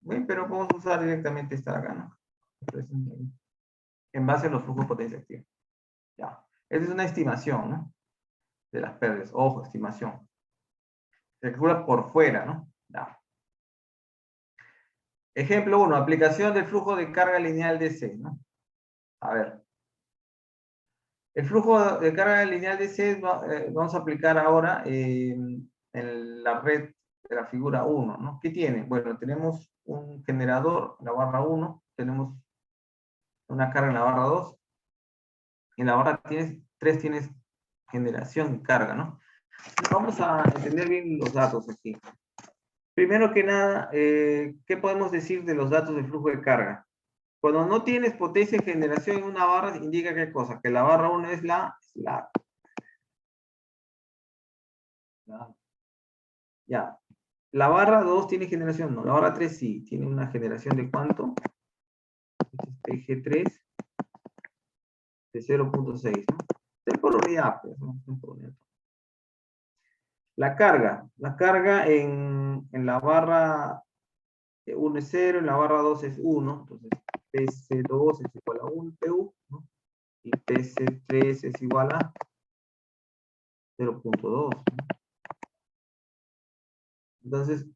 Bien, pero vamos a usar directamente esta de acá, ¿no? En base a los flujos de potencia activa. Ya. Esa es una estimación, ¿no? De las pérdidas. Ojo, estimación. Se calcula por fuera, ¿no? Ya. Ejemplo 1, aplicación del flujo de carga lineal DC, ¿no? A ver. El flujo de carga lineal DC vamos a aplicar ahora en la red de la figura 1, ¿no? ¿Qué tiene? Bueno, tenemos un generador en la barra 1, tenemos una carga en la barra 2, y en la barra 3 tienes generación y carga, ¿no? Vamos a entender bien los datos aquí. Primero que nada, ¿qué podemos decir de los datos del flujo de carga? Cuando no tienes potencia de generación en una barra, indica qué cosa, que la barra 1 es la ya. La barra 2 tiene generación, no. La barra 3 sí. Tiene una generación de ¿cuánto? Eje 3 de 0.6, ¿no? Es por unidad, pues, ¿no? Es por unidad. La carga en la barra 1 es 0, en la barra 2 es 1, entonces PC2 es igual a 1 PU, ¿no? Y PC3 es igual a 0.2, ¿no? Entonces,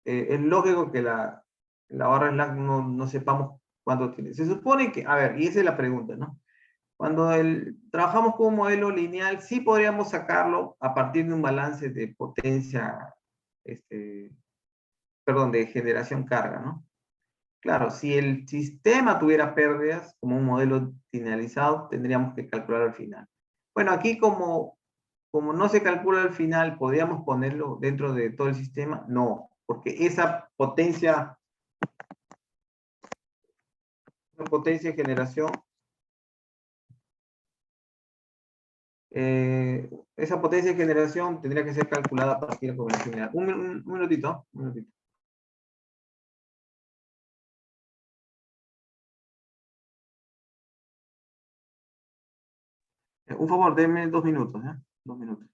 es lógico que la barra slack no sepamos cuánto tiene. Se supone que, a ver, y esa es la pregunta, ¿no? Cuando trabajamos con un modelo lineal, sí podríamos sacarlo a partir de un balance de potencia, perdón, de generación carga, ¿no? Claro, si el sistema tuviera pérdidas, como un modelo linealizado, tendríamos que calcular al final. Bueno, aquí como no se calcula al final, ¿podríamos ponerlo dentro de todo el sistema? No, porque esa potencia de generación, esa potencia de generación tendría que ser calculada a partir de población general. Un minutito, un minutito. Un favor, denme 2 minutos, ¿eh? 2 minutos.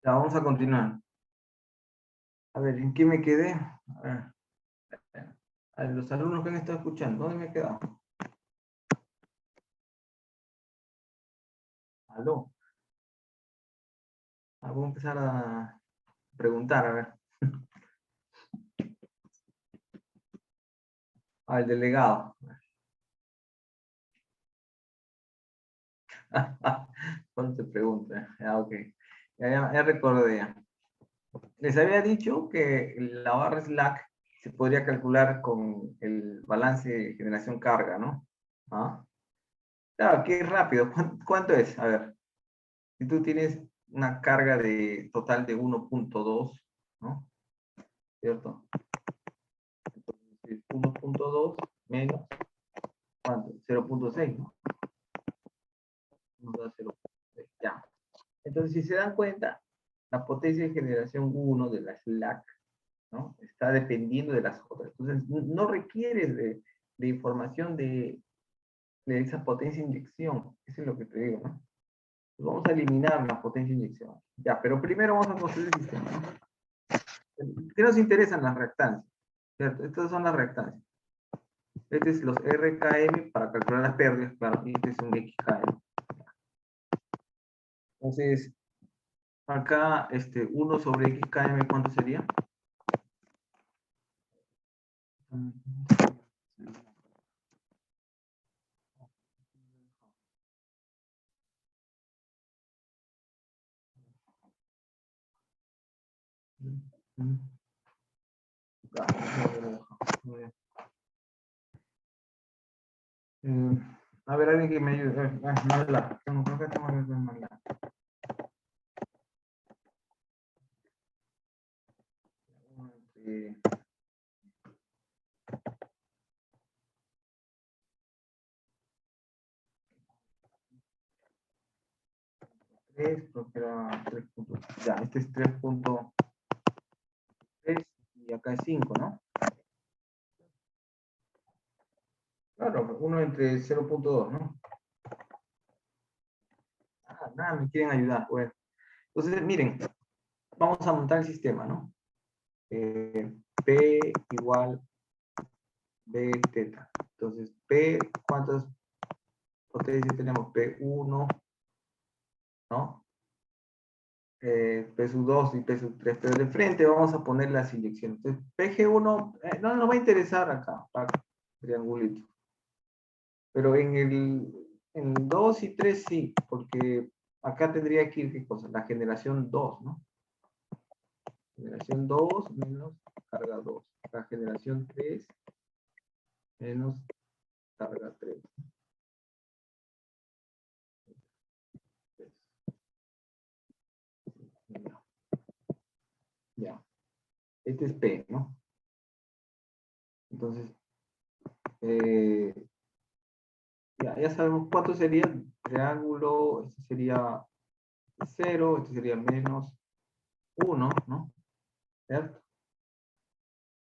Ya, vamos a continuar. A ver, ¿en qué me quedé? A ver, los alumnos que han estado escuchando, ¿dónde me he quedado? Aló. Voy a empezar a preguntar, a ver. Al delegado. ¿Cuándo te pregunta? Ah, ok. Ya recordé ya. Les había dicho que la barra slack se podría calcular con el balance de generación carga, ¿no? ¿Ah? Claro, qué rápido. ¿Cuánto es? A ver, si tú tienes una carga de total de 1.2, ¿no? ¿Cierto? Entonces, 1.2 menos, ¿cuánto? 0.6, ¿no? Nos da 0.6, ya. Entonces, si se dan cuenta, la potencia de generación 1 de la slack, ¿no? Está dependiendo de las otras. Entonces, no requiere de información de esa potencia de inyección. Eso es lo que te digo, ¿no? Pues vamos a eliminar la potencia de inyección. Ya, pero primero vamos a construir el sistema, ¿no? ¿Qué nos interesan las reactancias? ¿Cierto? Estas son las reactancias. Este es los RKM para calcular las pérdidas, claro, y este es un XKM. Entonces, acá, 1 sobre XKM, ¿cuánto sería? A ver, alguien que me ayude. Mala. Creo que tengo que mala. Creo que era 3 puntos. Ya, este es 3.3 y acá es 5, ¿no? Claro, uno entre 0.2, ¿no? Ah, nada, me quieren ayudar. Bueno, entonces, miren, vamos a montar el sistema, ¿no? P igual B teta. Entonces, P, ¿cuántas potencias tenemos? P1, ¿no? P2 y P3, pero de frente vamos a poner las inyecciones. Entonces, PG1, no nos va a interesar acá, para triangulito. Pero en 2 y 3 sí, porque acá tendría que ir, ¿qué cosa? La generación 2, ¿no? Generación 2 menos carga 2. La generación 3 menos carga 3. Ya. Este es P, ¿no? Entonces, ya sabemos cuánto sería el triángulo. Este sería 0, este sería menos 1, ¿no? ¿Cierto?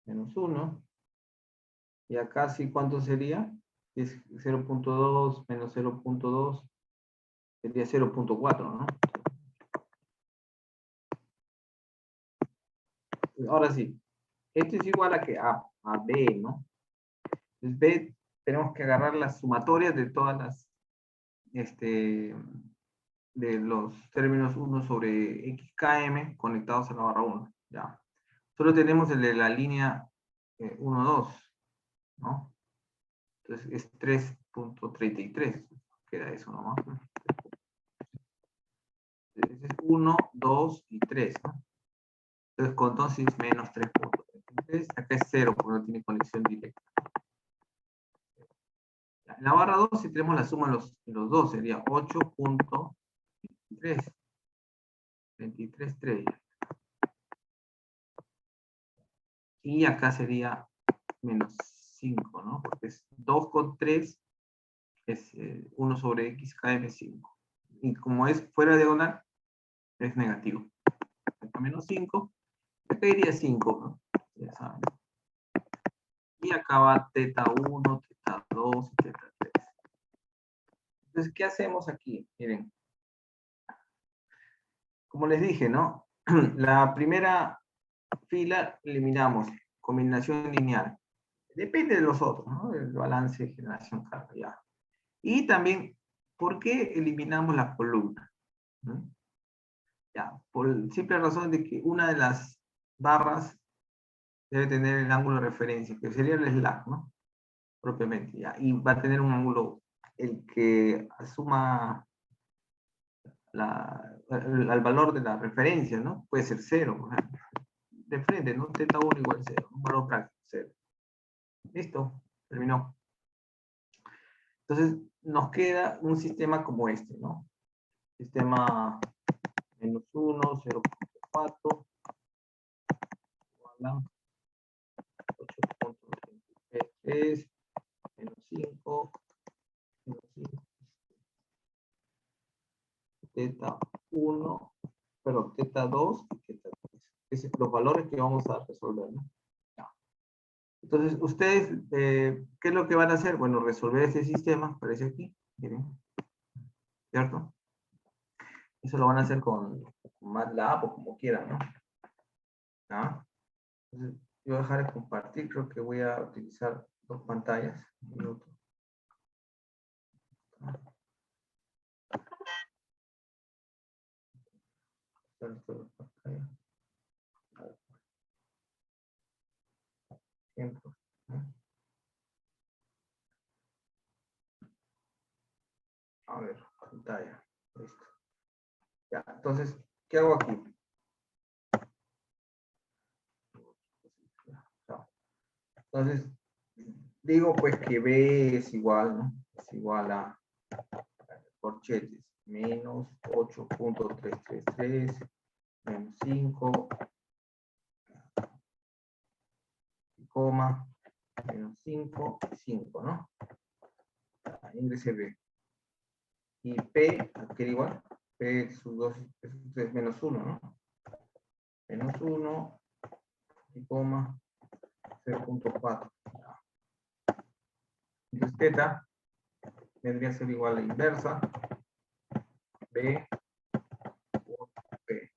Menos 1. Y acá sí, ¿cuánto sería? Es 0.2 menos 0.2 sería 0.4, ¿no? Ahora sí, esto es igual a que a B, ¿no? Entonces B, tenemos que agarrar las sumatorias de todas las, de los términos 1 sobre XKM conectados a la barra 1, ¿ya? Solo tenemos el de la línea 1, 2, ¿no? Entonces es 3.33, queda eso nomás, ¿no? Entonces es 1, 2 y 3, ¿no? Entonces con dosis menos 3.33, acá es 0 porque no tiene conexión directa. En la barra 2, si tenemos la suma de los dos, sería 8.23. 23.3. Y acá sería menos 5, ¿no? Porque es 2 con 3 es 1 sobre x km 5. Y como es fuera de diagonal, es negativo. Acá menos 5, acá iría 5, ¿no? Ya saben. Y acá va teta 1, teta 2 y teta 3. Entonces, ¿qué hacemos aquí? Miren, como les dije, ¿no? La primera fila eliminamos combinación lineal. Depende de los otros, ¿no? El balance, generación, carga, ya. Y también, ¿por qué eliminamos la columna? ¿no? Ya, por simple razón de que una de las barras debe tener el ángulo de referencia, que sería el slack, ¿no? Propiamente, ya. Y va a tener un ángulo, el que asuma al valor de la referencia, ¿no? Puede ser 0, por ejemplo. De frente, ¿no? Teta 1 igual 0, un valor práctico, 0. Listo, terminó. Entonces, nos queda un sistema como este, ¿no? Sistema menos 1, 0.4, igual a 8.33, menos 5, menos 5, teta 1, pero teta 2 y teta 3. Es los valores que vamos a resolver, ¿no? Ya. Entonces, ustedes, ¿qué es lo que van a hacer? Bueno, resolver este sistema, aparece aquí, miren, ¿cierto? Eso lo van a hacer con MATLAB o como quieran, ¿no? ¿Ya? Entonces, yo voy a dejar de compartir, creo que voy a utilizar dos pantallas. Un minuto. Ejemplo. pantalla. Listo. Ya, entonces, ¿qué hago aquí? Entonces, digo pues que B es igual, ¿no? Es igual a corchetes, menos 8.333, menos 5, coma, menos 5, 5, ¿no? Índice B. Y P, ¿qué igual? P sub 2 es menos 1, ¿no? Menos 1, y coma, 0.4. Entonces, teta vendría a ser igual a la inversa, B por P.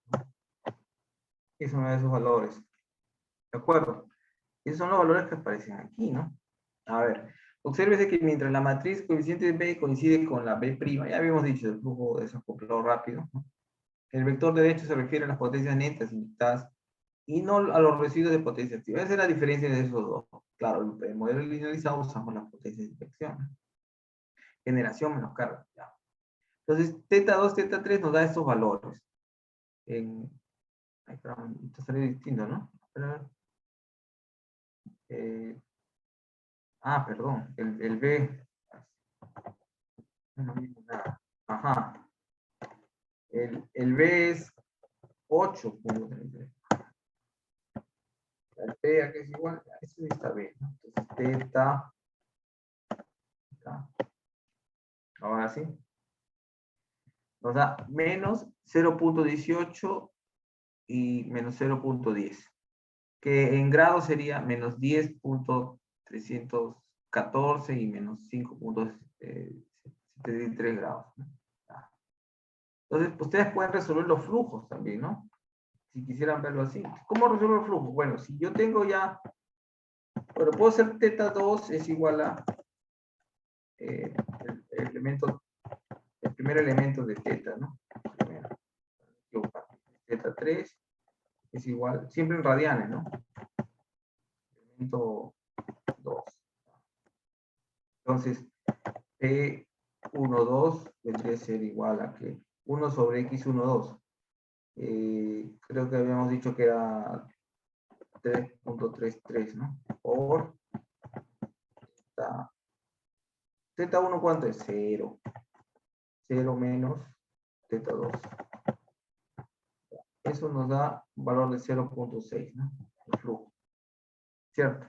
Y son esos valores. ¿De acuerdo? Esos son los valores que aparecen aquí, ¿no? A ver, obsérvese que mientras la matriz coeficiente de B coincide con la B', ya habíamos dicho el flujo desacoplado rápido, ¿no? El vector derecho se refiere a las potencias netas inyectadas y no a los residuos de potencia activa. Esa es la diferencia de esos dos. Claro, en el modelo linealizado usamos las potencias de inyección. Generación menos carga. Ya. Entonces, teta 2, teta 3 nos da estos valores. Esto sale distinto, ¿no? Perdón, el B. No mismo nada. Ajá. El B es 8.33. La T aquí es igual, eso está B, ¿no? Entonces, teta. Ahora sí. Nos da menos 0.18 y menos 0.10. Que en grados sería menos 10.314 y menos 5.73 grados, ¿no? Entonces, ustedes pueden resolver los flujos también, ¿no? Si quisieran verlo así. ¿Cómo resuelvo el flujo? Bueno, si yo tengo ya, bueno, puedo hacer teta 2 es igual a el primer elemento de teta, ¿no? Primero, teta 3 es igual, siempre en radianes, ¿no? Elemento 2. Entonces, P12 vendría a ser igual a que 1 sobre X12. Creo que habíamos dicho que era 3.33, ¿no? Por Z1, ¿cuánto es? 0. 0 menos Z2. Eso nos da un valor de 0.6, ¿no? El flujo. ¿Cierto?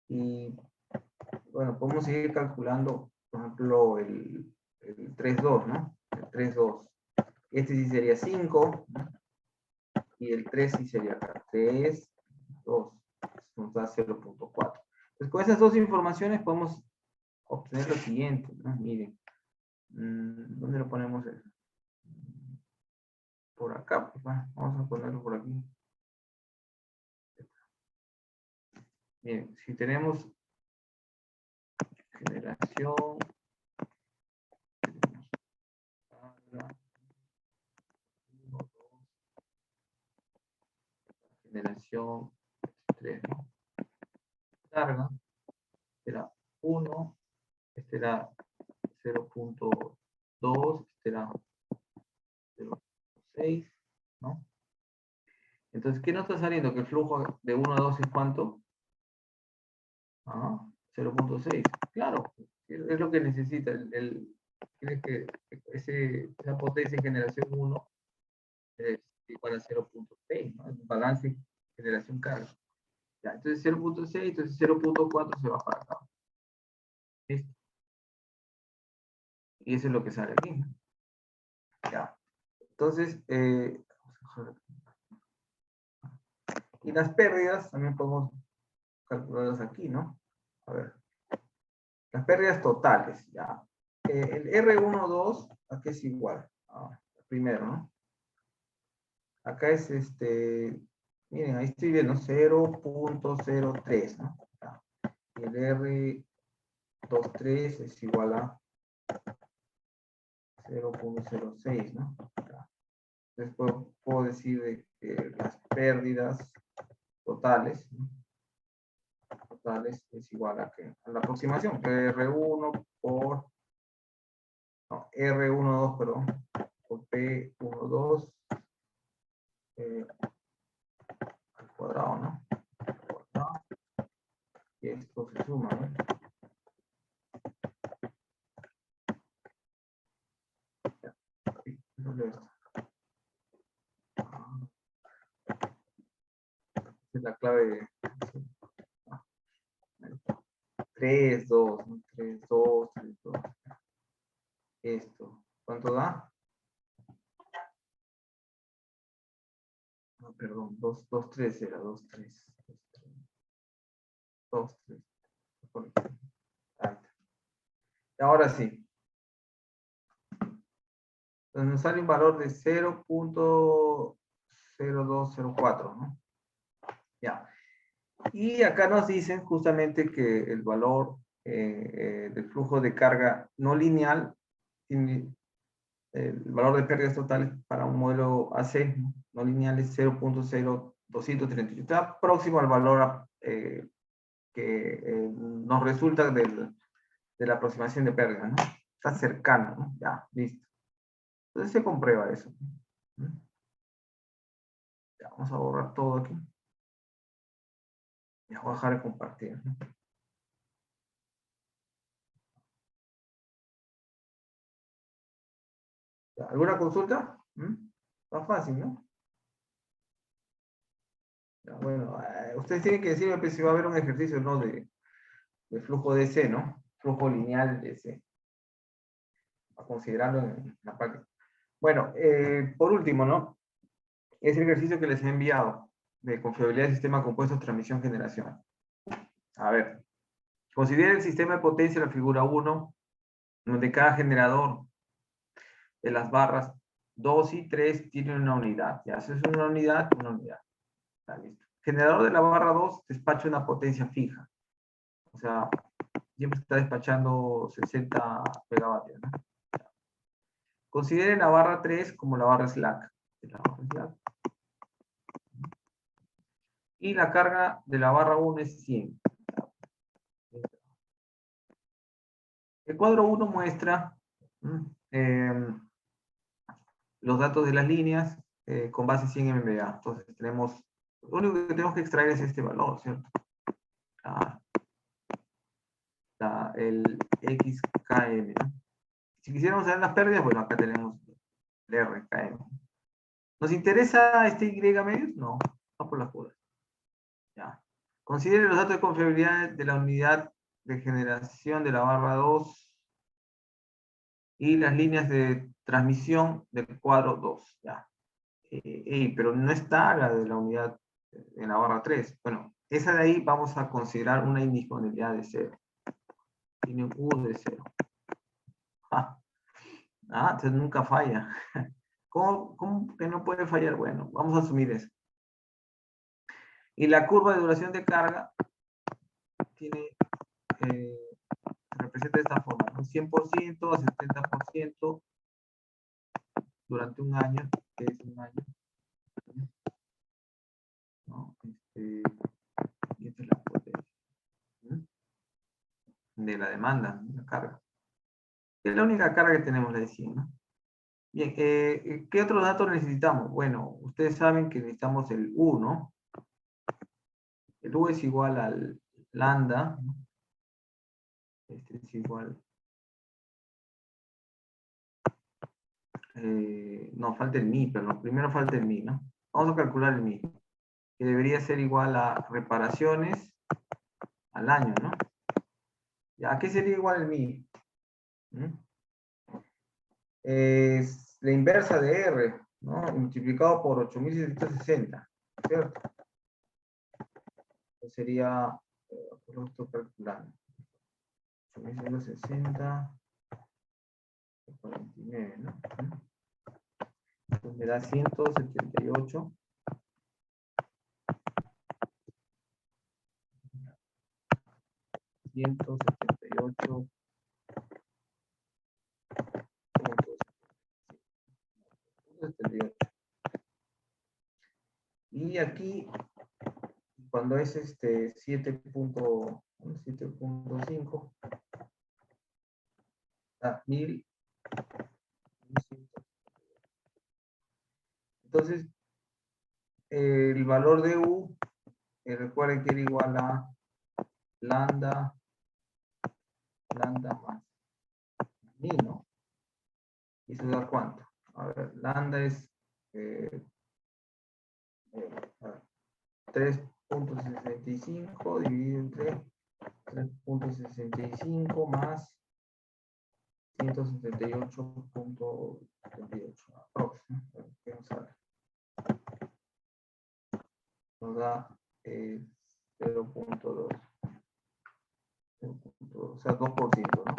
Y bueno, podemos seguir calculando, por ejemplo, el 3.2, ¿no? El 3.2. Este sí sería 5, ¿no? Y el 3 sí sería acá. 3, 2. Nos da 0.4. Entonces, con esas dos informaciones podemos obtener lo siguiente, ¿no? Miren. ¿Dónde lo ponemos? Por acá, pues, vamos a ponerlo por aquí. Bien, si tenemos generación, generación 3, ¿no? Carga, era 1, este era 0.2, este era 0.6, ¿no? Entonces, ¿qué nos está saliendo? Que el flujo de 1 a 2 es ¿cuánto? 0.6. Claro, es lo que necesita. Tiene que esa potencia en generación 1 es igual a 0.6, ¿no? Es balance generación carga. Ya, entonces 0.6, entonces 0.4 se va para acá. ¿Listo? Y eso es lo que sale aquí, ¿no? Ya. Entonces, y las pérdidas también podemos calcularlas aquí, ¿no? A ver. Las pérdidas totales, ya. El R12, ¿a qué es igual? Primero, ¿no? Acá es miren, ahí estoy viendo 0.03, ¿no? Ya. Y el R23 es igual a 0.06, ¿no? Ya. Después puedo decir de que las pérdidas totales, ¿no? Totales es igual a, que, a la aproximación, R1 por no, R12, perdón, por P12 al cuadrado, ¿no? Cuadrado, y esto se suma, ¿no? Ya, aquí, ¿dónde está? Esa es la clave de 3, 2, ¿no? 3, 2, 3, 2. Esto, ¿cuánto da? No, perdón, 2, 2, 3 era, 2, 3. 2, 3. Ahora sí. Entonces nos sale un valor de 0.0204, ¿no? Ya. Y acá nos dicen justamente que el valor del flujo de carga no lineal, el valor de pérdidas totales para un modelo AC no lineal es 0.0238. Está próximo al valor que nos resulta de la aproximación de pérdida, ¿no? Está cercano, ¿no? Ya, listo. Entonces se comprueba eso. Ya, vamos a borrar todo aquí. Ya voy a dejar de compartir, ¿no? Ya, ¿alguna consulta? Está fácil, ¿no? Ya, bueno, ustedes tienen que decirme pues, si va a haber un ejercicio, ¿no? De flujo DC, ¿no? Flujo lineal DC. A considerarlo en la práctica. Bueno, por último, ¿no? Es el ejercicio que les he enviado de confiabilidad del sistema compuesto transmisión-generación. A ver, considera el sistema de potencia de la figura 1, donde cada generador de las barras 2 y 3 tiene una unidad. Ya, eso es una unidad, una unidad. Está listo. Generador de la barra 2 despacha una potencia fija. O sea, siempre está despachando 60 megavatios, ¿no? Consideren la barra 3 como la barra slack. Y la carga de la barra 1 es 100. El cuadro 1 muestra los datos de las líneas con base 100 MVA. Entonces tenemos, lo único que tenemos que extraer es este valor, ¿cierto? El XKM, ¿no? Si quisiéramos saber las pérdidas, bueno, acá tenemos el RKM. ¿Nos interesa este Y medios? No, no por las puras. Ya. Considere los datos de confiabilidad de la unidad de generación de la barra 2 y las líneas de transmisión del cuadro 2. Ya. Pero no está la de la unidad en la barra 3. Bueno, esa de ahí vamos a considerar una indisponibilidad de 0. Tiene un U de 0. Entonces nunca falla. ¿Cómo que no puede fallar? Bueno, vamos a asumir eso. Y la curva de duración de carga tiene, representa de esta forma, ¿no? 100% a 70% durante un año, que es un año, ¿no? Y esta es la potencia de la demanda, de la carga. Es la única carga que tenemos, la de 100, ¿no? Bien, ¿qué otros datos necesitamos? Bueno, ustedes saben que necesitamos el U, ¿no? El U es igual al lambda, ¿no? Este es igual. No, falta el mi, perdón. Primero falta el mi, ¿no? Vamos a calcular el mi, que debería ser igual a reparaciones al año, ¿no? ¿A qué sería igual el mi? Es la inversa de R, ¿no? Multiplicado por 8.760, ¿cierto? Entonces sería, lo estoy calculando, 8.760, 49, ¿no? Entonces me da 178. 178. Y aquí, cuando es 7.5, 1000 Entonces, el valor de U, recuerden que era igual a lambda más mi, ¿no? ¿Y eso da cuánto? A ver, lambda es 3.65 dividido entre 3.65 más 178.38 aproximadamente. ¿Qué nos sale? Nos da 0.2. O sea, 2%, ¿no?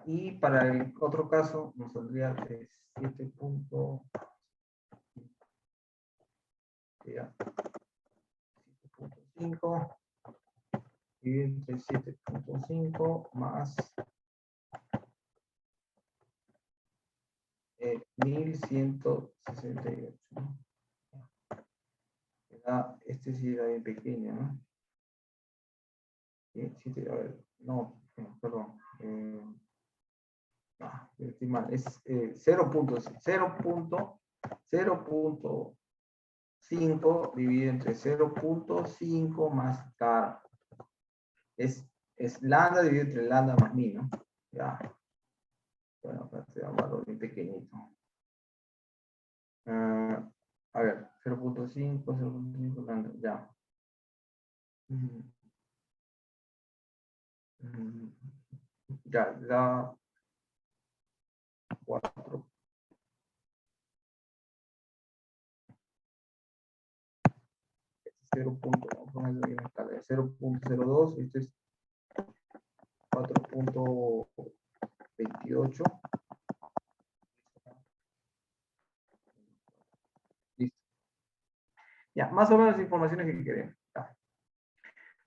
Y para el otro caso nos saldría de 7.5 y entre 7.5 más 1168, ¿no? Este sí era bien pequeño, ¿no? Sí, a ver, no, perdón. Estoy mal, es 0.5 dividido entre 0.5 más, claro, es lambda dividido entre lambda más mi, ¿no? Ya. Bueno, acá te da un valor bien pequeñito. A ver, 0.5 lambda, ya. Ya, da 4. 0.02, esto es 4.28. Listo. Ya, más o menos las informaciones que queremos.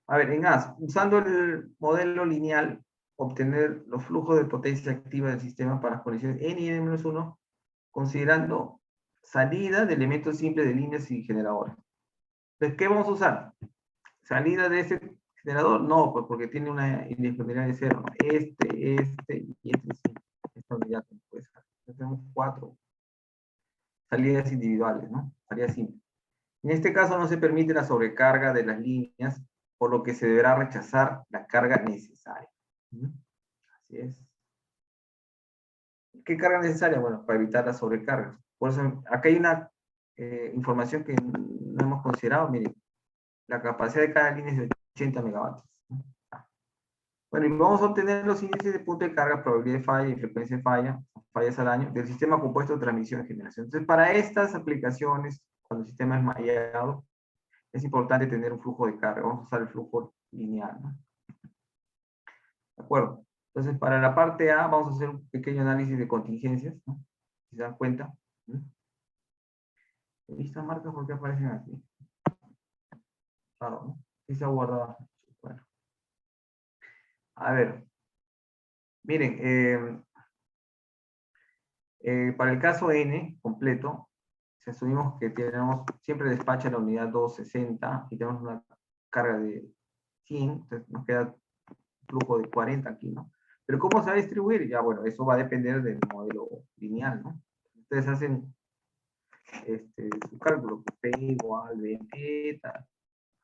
A ver, en AS, usando el modelo lineal, obtener los flujos de potencia activa del sistema para las condiciones n y n-1, considerando salida de elementos simples de líneas y generadores. Entonces, ¿qué vamos a usar? ¿Salida de ese generador? No, pues porque tiene una indisponibilidad de 0. ¿No? Este y este sí. Esta unidad no puede ser. Tenemos 4 salidas individuales, ¿no? Salida simple. En este caso no se permite la sobrecarga de las líneas, por lo que se deberá rechazar la carga necesaria. Así es. ¿Qué carga necesaria? Bueno, para evitar la sobrecarga. Por eso, acá hay una información que no hemos considerado. Miren, la capacidad de cada línea es de 80 megavatios. Bueno, y vamos a obtener los índices de punto de carga, probabilidad de falla y frecuencia de falla, fallas al año, del sistema compuesto de transmisión y generación. Entonces, para estas aplicaciones, cuando el sistema es mallado, es importante tener un flujo de carga. Vamos a usar el flujo lineal, ¿no? ¿De acuerdo? Entonces, para la parte A, vamos a hacer un pequeño análisis de contingencias, ¿no? Si se dan cuenta. ¿Estas marcas por qué aparecen aquí? Claro, ¿no? Sí se ha guardado. Bueno. A ver. Miren, para el caso N completo, si asumimos que tenemos, siempre despacha la unidad 260 y tenemos una carga de 100, entonces nos queda flujo de 40 aquí, ¿no? Pero ¿cómo se va a distribuir? Ya, bueno, eso va a depender del modelo lineal, ¿no? Ustedes hacen su cálculo, P igual BT,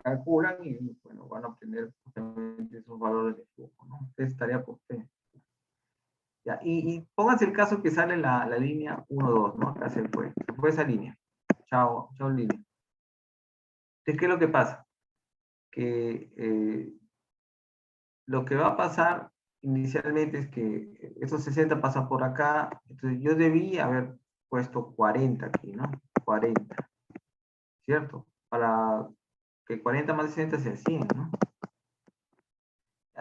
calculan y, bueno, van a obtener justamente esos valores de flujo, ¿no? Entonces estaría por P. Ya, y pónganse el caso que sale la línea 1, 2, ¿no? Acá se fue esa línea. Chao, chao línea. Entonces, ¿qué es lo que pasa? Que lo que va a pasar inicialmente es que esos 60 pasan por acá, entonces yo debí haber puesto 40 aquí, ¿no? 40, ¿cierto? Para que 40 más 60 sea 100, ¿no?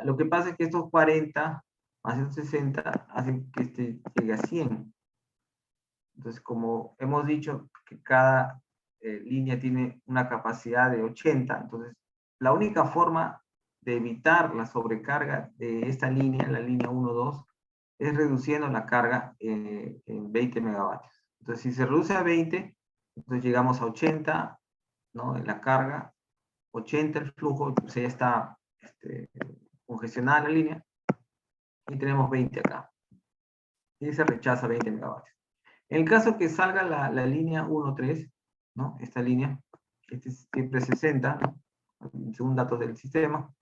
Lo que pasa es que estos 40 más estos 60 hacen que este llegue a 100. Entonces, como hemos dicho que cada línea tiene una capacidad de 80, entonces la única forma de evitar la sobrecarga de esta línea, la línea 1, 2, es reduciendo la carga en 20 megavatios. Entonces, si se reduce a 20, entonces llegamos a 80, ¿no? En la carga, 80 el flujo, pues ya está congestionada la línea, y tenemos 20 acá. y se rechaza 20 megavatios. En el caso que salga la línea 1.3, ¿no? Esta línea, este es siempre 60, ¿no? Según datos del sistema.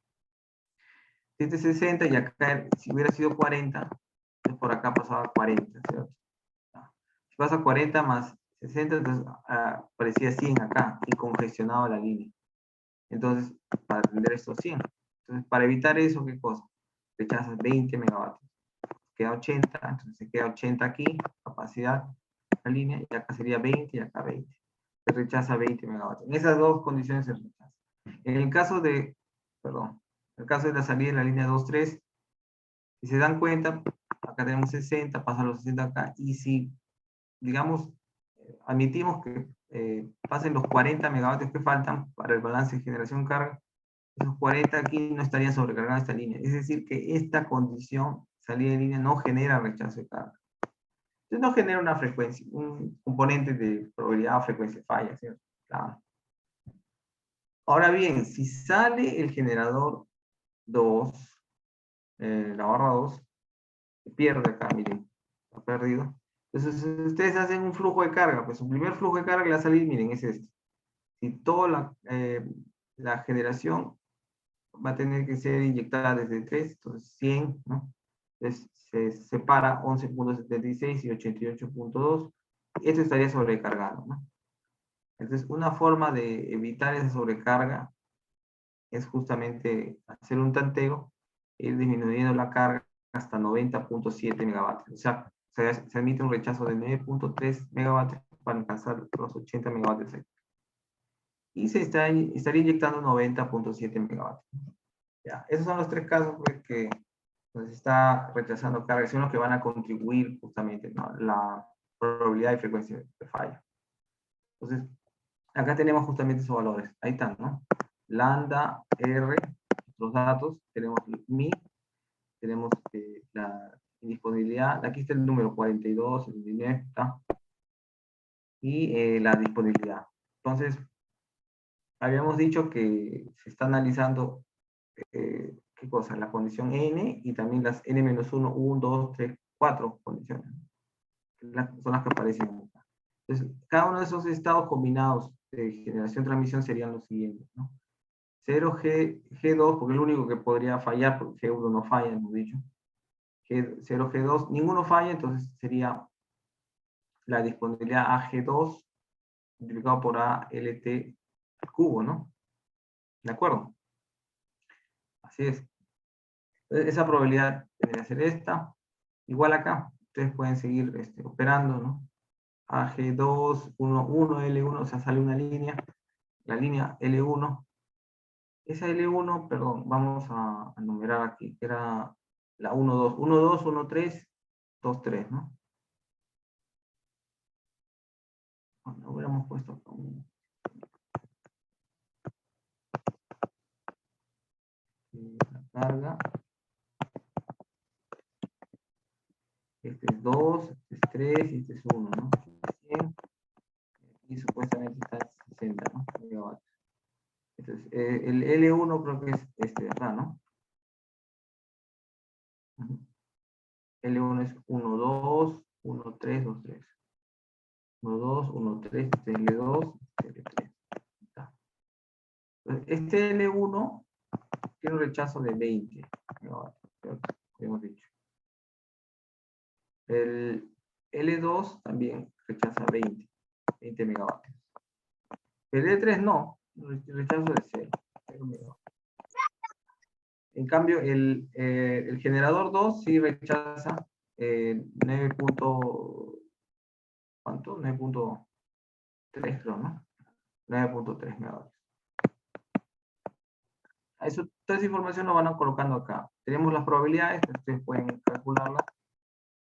Este es 60 y acá, si hubiera sido 40, entonces por acá pasaba 40, ¿cierto? Si pasa 40 más 60, entonces parecía 100 acá y congestionaba la línea. Entonces, para atender estos 100. Entonces, para evitar eso, ¿qué cosa? Rechazas 20 megavatios. Queda 80, entonces se queda 80 aquí, capacidad, la línea, y acá sería 20 y acá 20. Se rechaza 20 megavatios. En esas dos condiciones se rechaza. En el caso de, perdón, en el caso de la salida de la línea 2.3, si se dan cuenta, acá tenemos 60, pasan los 60 acá, y si, digamos, admitimos que pasen los 40 megavatios que faltan para el balance de generación-carga, esos 40 aquí no estarían sobrecargados esta línea. Es decir, que esta condición, salida de línea, no genera rechazo de carga. Entonces no genera una frecuencia, un componente de probabilidad o frecuencia falla, ¿cierto? Claro. Ahora bien, si sale el generador 2, la barra 2, se pierde acá, miren, está perdido. Entonces, ustedes hacen un flujo de carga, pues su primer flujo de carga que le va a salir, miren, es este. Si toda la generación va a tener que ser inyectada desde 3, entonces 100, ¿no? Entonces se separa 11.76 y 88.2. Esto estaría sobrecargado, ¿no? Entonces, una forma de evitar esa sobrecarga es justamente hacer un tanteo, ir disminuyendo la carga hasta 90.7 megavatios. O sea, se admite un rechazo de 9.3 megavatios para alcanzar los 80 megavatios. Y se estaría inyectando 90.7 megavatios. Ya, esos son los tres casos pues, que nos está rechazando carga, son los que van a contribuir justamente, ¿no? La probabilidad y frecuencia de falla. Entonces, acá tenemos justamente esos valores. Ahí están, ¿no? Lambda, R, los datos, tenemos mi, tenemos la disponibilidad, aquí está el número 42, el dinero, ¿está? Y la disponibilidad. Entonces, habíamos dicho que se está analizando ¿qué cosa? La condición n y también las n-1, 1, 2, 3, 4 condiciones. Son las que aparecen acá. Entonces, cada uno de esos estados combinados de generación-transmisión serían los siguientes, ¿no? 0G, G2, porque es lo único que podría fallar, porque G1 no falla, hemos dicho. 0, G2, ninguno falla, entonces sería la disponibilidad AG2 multiplicado por ALT al cubo, ¿no? ¿De acuerdo? Así es. Entonces, esa probabilidad debería ser esta. Igual acá, ustedes pueden seguir operando, ¿no? AG2, 1, 1, L1, o sea, sale una línea, la línea L1. Esa L1, perdón, vamos a numerar aquí, que era la 1, 2, 1, 2, 1, 3, 2, 3, ¿no? Bueno, hubiéramos puesto acá la carga. Este es 2, este es 3 y este es 1, ¿no? 100, y supuestamente está en 60, ¿no? Megavatios. Entonces, el L1 creo que es este de acá, ¿no? L1 es 1, 2, 1, 3, 2, 3. 1, 2, 1, 3, este L2, este L3. Está. Este L1 tiene un rechazo de 20 megavatios, hemos dicho. El L2 también rechaza 20 megavatios. El L3 no, rechazo de 0 megavatios. En cambio, el generador 2 sí rechaza 9. ¿Cuánto? 9.3, creo, ¿no? 9.3 megavatios. Eso, toda esa información lo van a colocando acá. Tenemos las probabilidades, ustedes pueden calcularlas,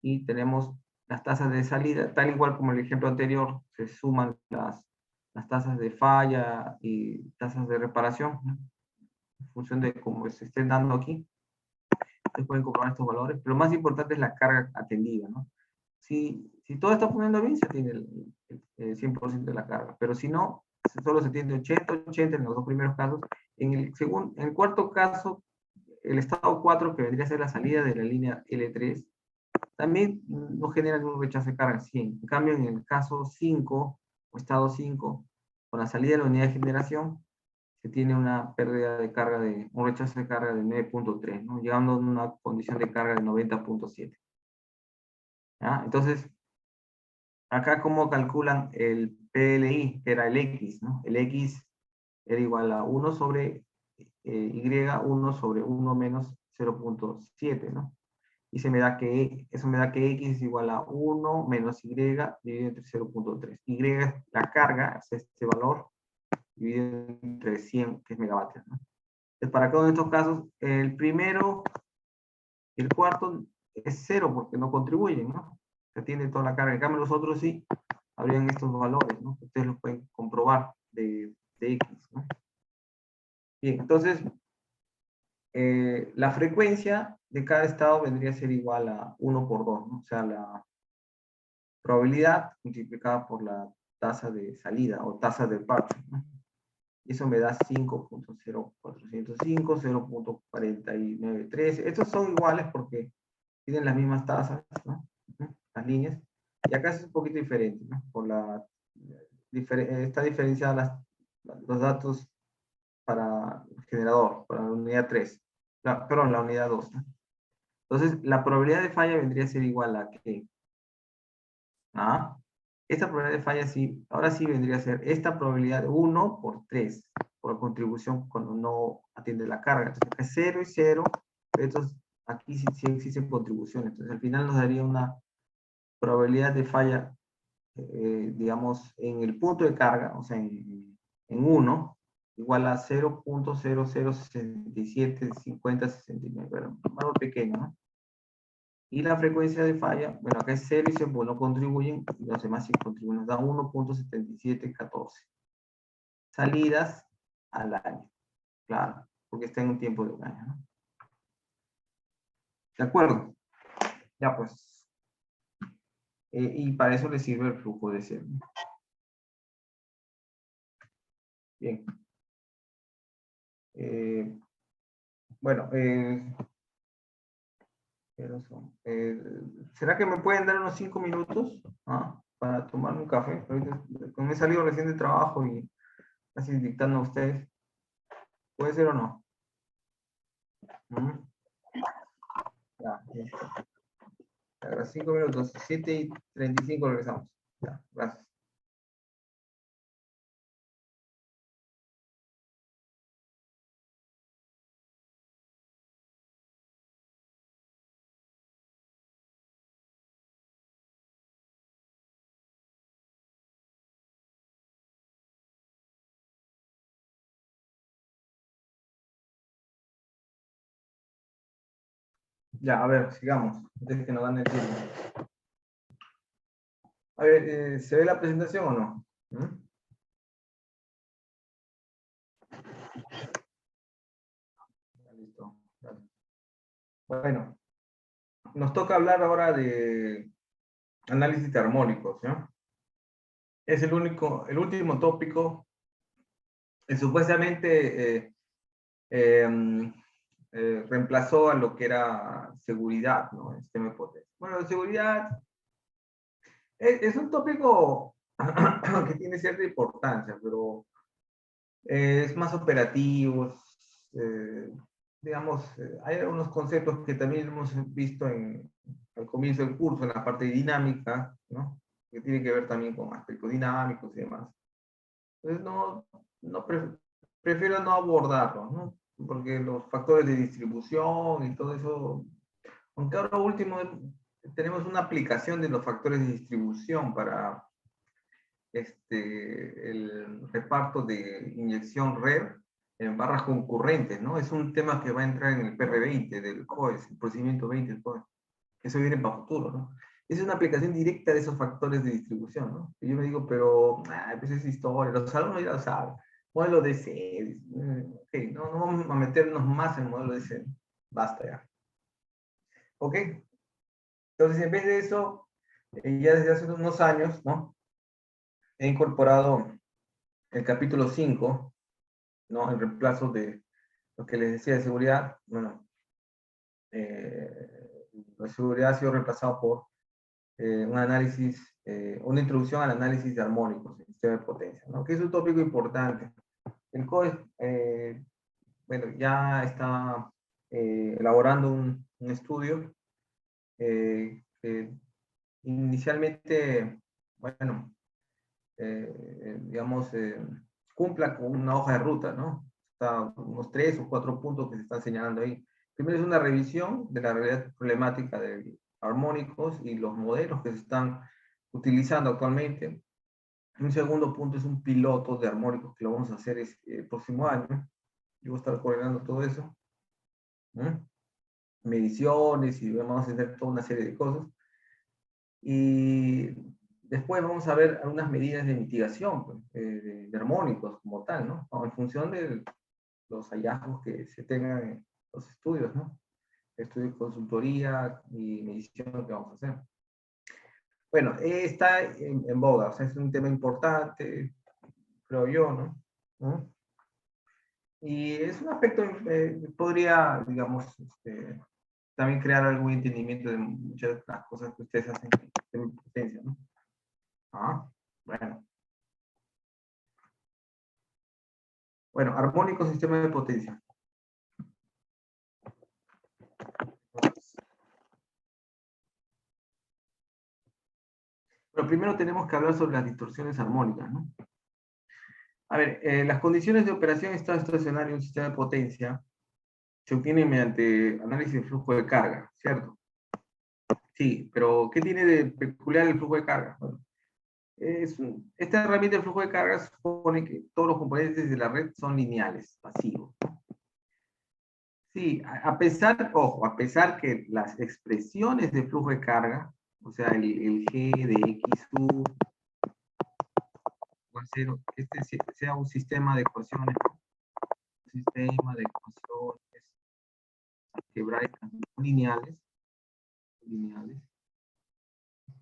y tenemos las tasas de salida, tal igual como el ejemplo anterior, se suman las tasas de falla y tasas de reparación, ¿no? En función de cómo se estén dando aquí. Ustedes pueden comprobar estos valores, pero lo más importante es la carga atendida, ¿no? Si todo está poniendo bien, se atiende el 100% de la carga, pero si no, solo se atiende 80 en los dos primeros casos. En el cuarto caso, el estado 4, que vendría a ser la salida de la línea L3, también no genera ningún rechazo de carga 100. En cambio, en el caso 5, o estado 5, con la salida de la unidad de generación, se tiene una pérdida de carga un rechazo de carga de 9.3, ¿no? Llegando a una condición de carga de 90.7. ¿Ya? Entonces, acá cómo calculan el PLI, que era el X, ¿no? El X era igual a 1 sobre Y, 1 sobre 1 menos 0.7, ¿no? Y eso me da que X es igual a 1 menos Y dividido entre 0.3. Y es la carga, es este valor, dividido entre 100, que es megavatios, ¿no? Entonces, para cada uno de estos casos, el primero y el cuarto es 0 porque no contribuyen, ¿no? Se tiene toda la carga. En cambio, los otros sí habrían estos valores, ¿no? Ustedes los pueden comprobar de X, ¿no? Bien, entonces, la frecuencia de cada estado vendría a ser igual a 1 por 2, ¿no? O sea, la probabilidad multiplicada por la tasa de salida o tasa de departure, ¿no? Y eso me da 5.0405, 0.4913. Estos son iguales porque tienen las mismas tasas, ¿no? Las líneas. Y acá es un poquito diferente, ¿no? Está diferenciada los datos para el generador, para la unidad 3. Perdón, la unidad 2, ¿no? Entonces, la probabilidad de falla vendría a ser igual a que esta probabilidad de falla sí, ahora sí vendría a ser esta probabilidad de 1 por 3, por contribución cuando no atiende la carga. Entonces, acá es 0 y 0, estos, aquí sí existen contribuciones. Entonces, al final nos daría una probabilidad de falla, digamos, en el punto de carga, o sea, en 1, igual a 0.00675069, pero un valor pequeño, ¿no? Y la frecuencia de falla, bueno, acá es 0 y 100 no contribuyen, y los demás sí contribuyen, nos da 1.7714. Salidas al año, claro, porque está en un tiempo de un año, ¿no? ¿De acuerdo? Ya pues. Y para eso le sirve el flujo de cero. Bien. Bueno, ¿será que me pueden dar unos 5 minutos para tomar un café? Ahorita, como he salido recién de trabajo y casi dictando a ustedes. ¿Puede ser o no? Ya, listo. A 5 minutos, 7:35 regresamos. Ya, gracias. Ya, a ver, sigamos. Antes que nos dan el tiempo. A ver, ¿se ve la presentación o no? Ya, listo. Gracias. Bueno, nos toca hablar ahora de análisis de armónicos, ¿no? Es el último tópico que supuestamente reemplazó a lo que era seguridad, ¿no? El sistema de potencia. Bueno, seguridad es un tópico que tiene cierta importancia, pero es más operativo, digamos, hay algunos conceptos que también hemos visto al comienzo del curso, en la parte dinámica, ¿no? Que tiene que ver también con aspectos dinámicos y demás. Entonces, prefiero no abordarlo, ¿no? Porque los factores de distribución y todo eso, aunque ahora último tenemos una aplicación de los factores de distribución para el reparto de inyección red en barras concurrentes, ¿no? Es un tema que va a entrar en el PR20 del COES, el procedimiento 20 del COES. Eso viene para futuro, ¿no? Es una aplicación directa de esos factores de distribución, ¿no? Y yo me digo, pero, pues es historia, los alumnos ya lo saben. Modelo DC, ok, no vamos a meternos más en el modelo DC, basta ya. ¿Ok? Entonces, en vez de eso, ya desde hace unos años, ¿no? He incorporado el capítulo 5, ¿no? En reemplazo de lo que les decía de seguridad, bueno, la seguridad ha sido reemplazado por un análisis, una introducción al análisis de armónicos en sistema de potencia, ¿no? Que es un tópico importante. El COE, bueno, ya está elaborando un estudio que inicialmente, bueno, digamos, cumpla con una hoja de ruta, ¿no? Está unos 3 o 4 puntos que se están señalando ahí. Primero es una revisión de la realidad problemática de armónicos y los modelos que se están utilizando actualmente. Un segundo punto es un piloto de armónicos que lo vamos a hacer el próximo año. Yo voy a estar coordinando todo eso. Mediciones y vamos a hacer toda una serie de cosas. Y después vamos a ver algunas medidas de mitigación pues, de armónicos como tal, ¿no? En función de los hallazgos que se tengan en los estudios, ¿no? Estudio de consultoría y medición que vamos a hacer. Bueno, está en boga, o sea, es un tema importante, creo yo, ¿no? ¿no? Y es un aspecto que podría, digamos, también crear algún entendimiento de muchas de las cosas que ustedes hacen en potencia, ¿no? Ah, bueno. Bueno, armónico sistema de potencia. Bueno, primero tenemos que hablar sobre las distorsiones armónicas, ¿no? A ver, las condiciones de operación estado estacionario en un sistema de potencia se obtienen mediante análisis de flujo de carga, ¿cierto? Sí, pero ¿qué tiene de peculiar el flujo de carga? Bueno, esta herramienta de flujo de carga supone que todos los componentes de la red son lineales, pasivos. Sí, a pesar, ojo, a pesar que las expresiones de flujo de carga, o sea, el G de XU, igual cero, sea un sistema de ecuaciones, ¿no? Un sistema de ecuaciones algebraicas lineales,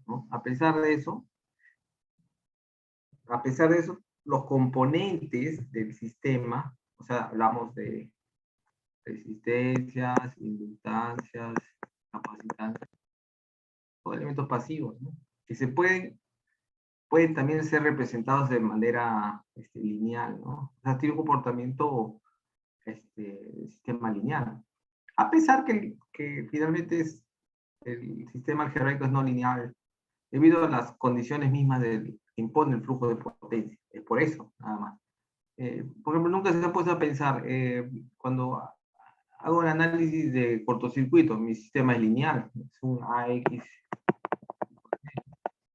¿no? A pesar de eso, los componentes del sistema, o sea, hablamos de resistencias, inductancias, capacitantes, son elementos pasivos, ¿no? Que pueden también ser representados de manera lineal, ¿no? O sea, tiene un comportamiento sistema lineal. A pesar que finalmente el sistema algebraico es no lineal, debido a las condiciones mismas que impone el flujo de potencia. Es por eso, nada más. Por ejemplo, nunca se ha puesto a pensar, cuando hago un análisis de cortocircuito, mi sistema es lineal, es un AX.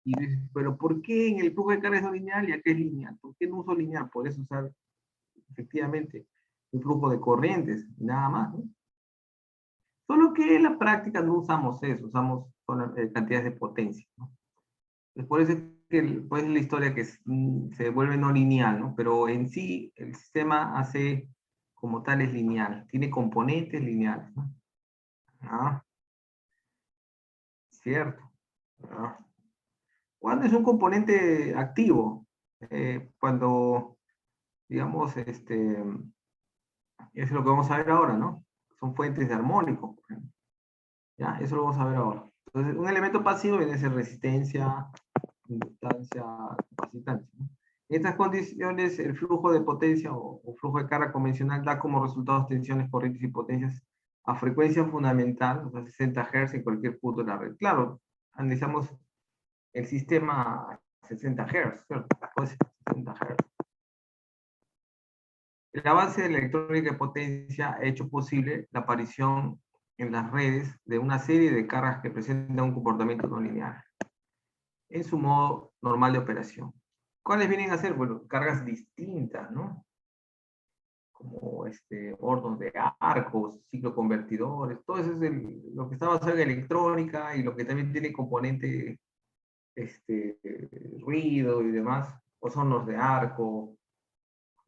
Y dices, pero ¿por qué en el flujo de carga es no lineal y acá es lineal? ¿Por qué no uso lineal? Podés usar efectivamente un flujo de corrientes, nada más, ¿no? Solo que en la práctica no usamos eso, usamos cantidades de potencia, ¿no? Es por eso que pues, la historia que se vuelve no lineal, ¿no? Pero en sí el sistema hace como tal es lineal, tiene componentes lineales, ¿no? Ah, cierto. Ah. ¿Cuándo es un componente activo? Cuando, digamos, es lo que vamos a ver ahora, ¿no? Son fuentes de armónicos, por ejemplo. ¿Ya? Eso lo vamos a ver ahora. Entonces, un elemento pasivo viene a ser resistencia, inductancia, capacitancia, ¿no? En estas condiciones, el flujo de potencia o flujo de carga convencional da como resultados tensiones, corrientes y potencias a frecuencia fundamental, o sea, 60 Hz en cualquier punto de la red. Claro, analizamos el sistema a 60 Hz, ¿cierto? 60 Hz. El avance de la electrónica de potencia ha hecho posible la aparición en las redes de una serie de cargas que presentan un comportamiento no lineal en su modo normal de operación. ¿Cuáles vienen a ser? Bueno, cargas distintas, ¿no? Como hornos de arcos, cicloconvertidores, todo eso es lo que está basado en electrónica y lo que también tiene componente ruido y demás, o son los de arco,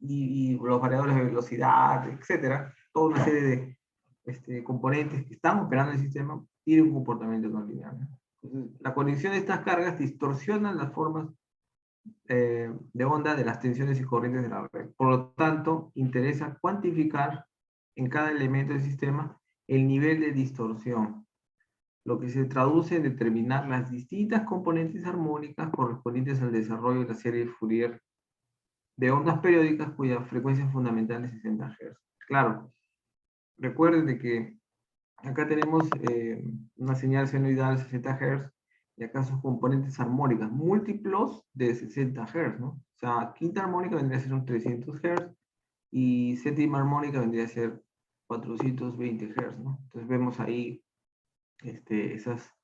y los variadores de velocidad, etcétera, toda una serie de componentes que están operando el sistema tienen un comportamiento no lineal. Entonces, la conexión de estas cargas distorsionan las formas de onda de las tensiones y corrientes de la red. Por lo tanto, interesa cuantificar en cada elemento del sistema el nivel de distorsión. lo que se traduce en determinar las distintas componentes armónicas correspondientes al desarrollo de la serie de Fourier de ondas periódicas cuya frecuencia fundamental es 60 Hz. Claro, recuerden de que acá tenemos una señal senoidal 60 Hz y acá sus componentes armónicas múltiplos de 60 Hz, ¿no? O sea, quinta armónica vendría a ser un 300 Hz y séptima armónica vendría a ser 420 Hz, ¿no? Entonces vemos ahí esas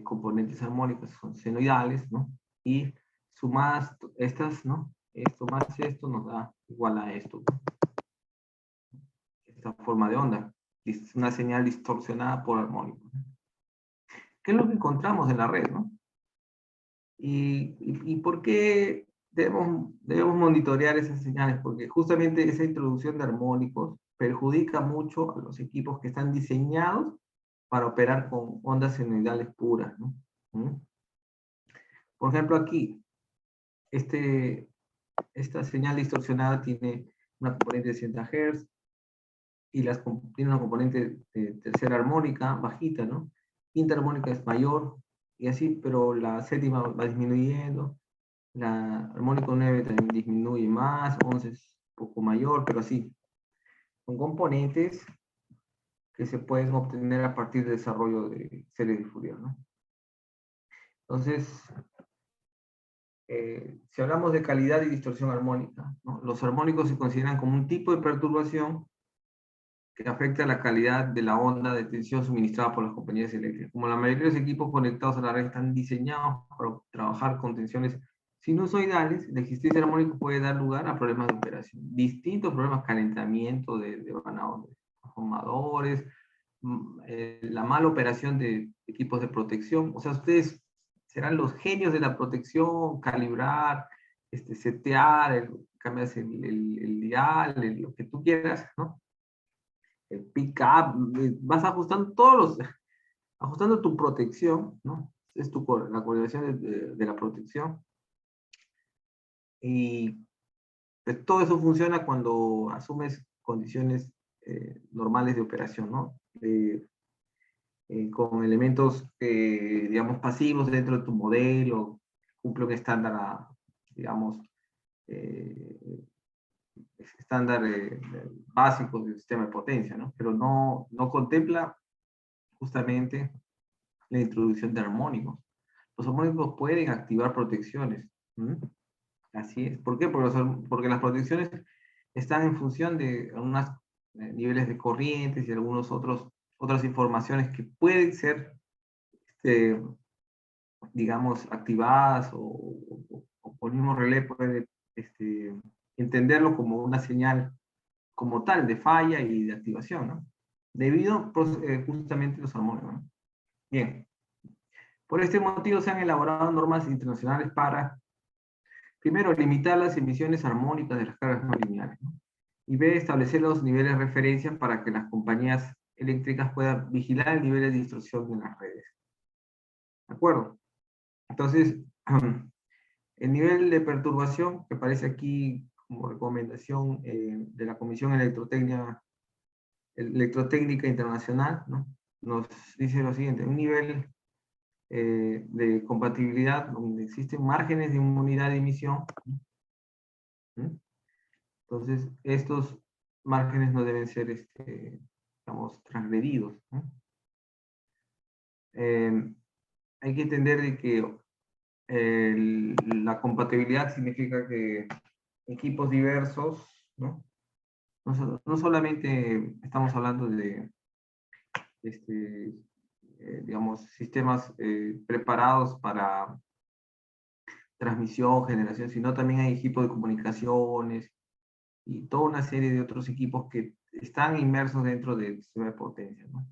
componentes armónicas son senoidales, ¿no? Y sumadas estas, ¿no? Esto más esto nos da igual a esto, ¿no? Esta forma de onda. Es una señal distorsionada por armónicos. ¿Qué es lo que encontramos en la red, no? ¿Y por qué debemos monitorear esas señales? Porque justamente esa introducción de armónicos perjudica mucho a los equipos que están diseñados para operar con ondas senoidales puras, ¿no? ¿Mm? Por ejemplo, aquí, esta señal distorsionada tiene una componente de 60 Hz y tiene una componente de tercera armónica bajita, ¿no? Quinta armónica es mayor y así, pero la séptima va disminuyendo, la armónica 9 también disminuye más, 11 es un poco mayor, pero así. Son componentes que se pueden obtener a partir del desarrollo de series de Fourier, ¿no? Entonces, si hablamos de calidad y distorsión armónica, ¿no? Los armónicos se consideran como un tipo de perturbación que afecta la calidad de la onda de tensión suministrada por las compañías eléctricas. Como la mayoría de los equipos conectados a la red están diseñados para trabajar con tensiones sinusoidales, la existencia de armónicos puede dar lugar a problemas de operación. Distintos problemas, calentamiento de transformadores, la mala operación de equipos de protección. O sea, ustedes serán los genios de la protección, calibrar, setear, cambias el dial, lo que tú quieras, ¿no? El pick-up, vas ajustando ajustando tu protección, ¿no? Es la coordinación de la protección. Y pues, todo eso funciona cuando asumes condiciones normales de operación, ¿no? Con elementos, digamos, pasivos dentro de tu modelo, cumple un estándar, digamos, estándar básico del sistema de potencia, ¿no? Pero no contempla justamente la introducción de armónicos. Los armónicos pueden activar protecciones. ¿Mm? Así es. ¿Por qué? Porque las protecciones están en función de algunos niveles de corrientes y algunos otras informaciones que pueden ser, digamos, activadas o el mismo relé puede entenderlo como una señal como tal de falla y de activación, ¿no? Debido justamente a los armónicos, ¿no? Bien. Por este motivo se han elaborado normas internacionales para, primero, limitar las emisiones armónicas de las cargas no lineales, ¿no? Y B, establecer los niveles de referencia para que las compañías eléctricas puedan vigilar el nivel de distorsión en las redes. ¿De acuerdo? Entonces, el nivel de perturbación que aparece aquí como recomendación de la Comisión Electrotécnica Internacional, ¿no? Nos dice lo siguiente: un nivel de compatibilidad donde existen márgenes de inmunidad de emisión. ¿Mm? Entonces, estos márgenes no deben ser, digamos, transgredidos, ¿no? Hay que entender de que la compatibilidad significa que equipos diversos, ¿no? No solamente estamos hablando de, digamos, sistemas preparados para transmisión, generación, sino también hay equipos de comunicaciones y toda una serie de otros equipos que están inmersos dentro del sistema de potencia, ¿no?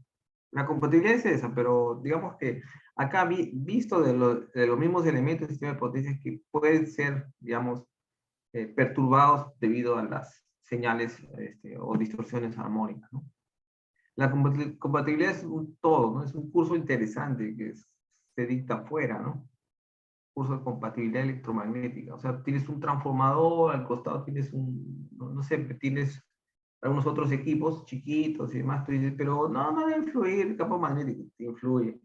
La compatibilidad es esa, pero digamos que acá visto de los mismos elementos del sistema de potencia que pueden ser, digamos, perturbados debido a las señales o distorsiones armónicas, ¿no? La compatibilidad es un todo, ¿no? Es un curso interesante que se dicta afuera, ¿no? Curso de compatibilidad electromagnética. O sea, tienes un transformador, al costado tienes no sé, tienes algunos otros equipos chiquitos y demás, tú dices, pero no, no debe influir, el campo magnético influye.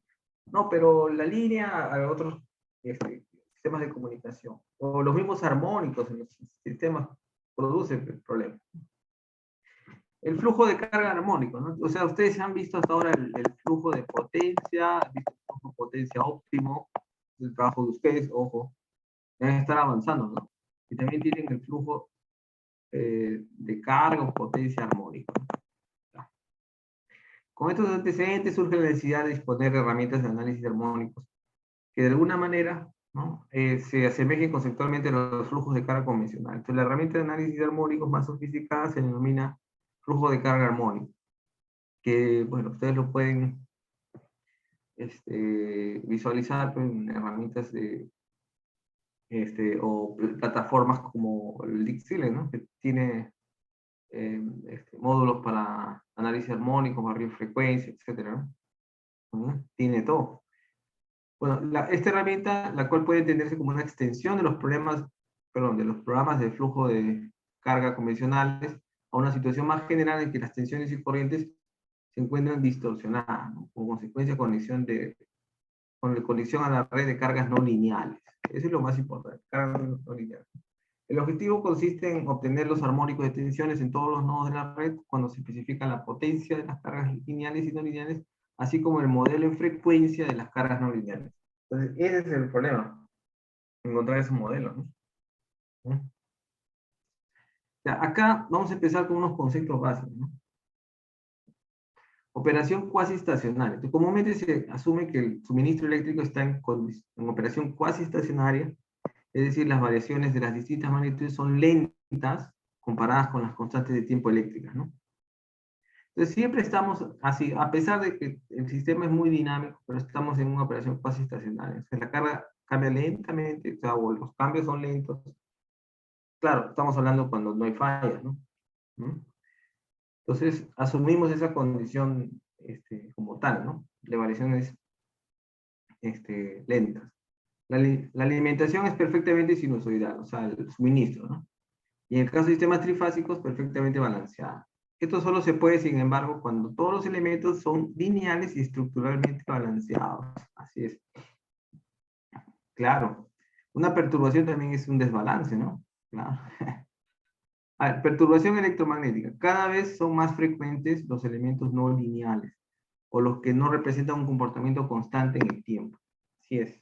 No, pero la línea a otros sistemas de comunicación, o los mismos armónicos en los sistemas, produce el problema. El flujo de carga armónico, ¿no? O sea, ustedes han visto hasta ahora el flujo de potencia, el flujo de potencia óptimo, el trabajo de ustedes, ojo, deben estar avanzando, ¿no? Y también tienen el flujo de carga o potencia armónica. Con estos antecedentes surge la necesidad de disponer de herramientas de análisis armónicos que de alguna manera, ¿no? Se asemejen conceptualmente a los flujos de carga convencional. Entonces, la herramienta de análisis armónicos más sofisticada se denomina flujo de carga armónico, que, bueno, ustedes lo pueden visualizar en herramientas de, o plataformas como el Dixile, ¿no? Que tiene módulos para análisis armónico, barrio de frecuencia, etcétera, ¿no? Tiene todo. Bueno, esta herramienta, la cual puede entenderse como una extensión de los problemas, perdón, de los programas de flujo de carga convencionales a una situación más general en que las tensiones y corrientes se encuentran distorsionadas, ¿no? Como consecuencia con la conexión a la red de cargas no lineales. Eso es lo más importante, cargas no lineales. El objetivo consiste en obtener los armónicos de tensiones en todos los nodos de la red cuando se especifica la potencia de las cargas lineales y no lineales, así como el modelo en frecuencia de las cargas no lineales. Entonces, ese es el problema, encontrar ese modelo, ¿no? ¿Mm? Ya, acá vamos a empezar con unos conceptos básicos, ¿no? Operación cuasi estacionaria. Entonces, comúnmente se asume que el suministro eléctrico está en operación cuasi estacionaria, es decir, las variaciones de las distintas magnitudes son lentas comparadas con las constantes de tiempo eléctricas, ¿no? Entonces siempre estamos así, a pesar de que el sistema es muy dinámico, pero estamos en una operación cuasi estacionaria. O sea, la carga cambia lentamente, o sea, o los cambios son lentos. Claro, estamos hablando cuando no hay fallas, ¿no? ¿Mm? Entonces asumimos esa condición como tal, ¿no? De variaciones lentas. La alimentación es perfectamente sinusoidal, o sea, el suministro, ¿no? Y en el caso de sistemas trifásicos, perfectamente balanceada. Esto solo se puede, sin embargo, cuando todos los elementos son lineales y estructuralmente balanceados. Así es. Claro. Una perturbación también es un desbalance, ¿no? Claro. A ver, perturbación electromagnética. Cada vez son más frecuentes los elementos no lineales, o los que no representan un comportamiento constante en el tiempo. Así es.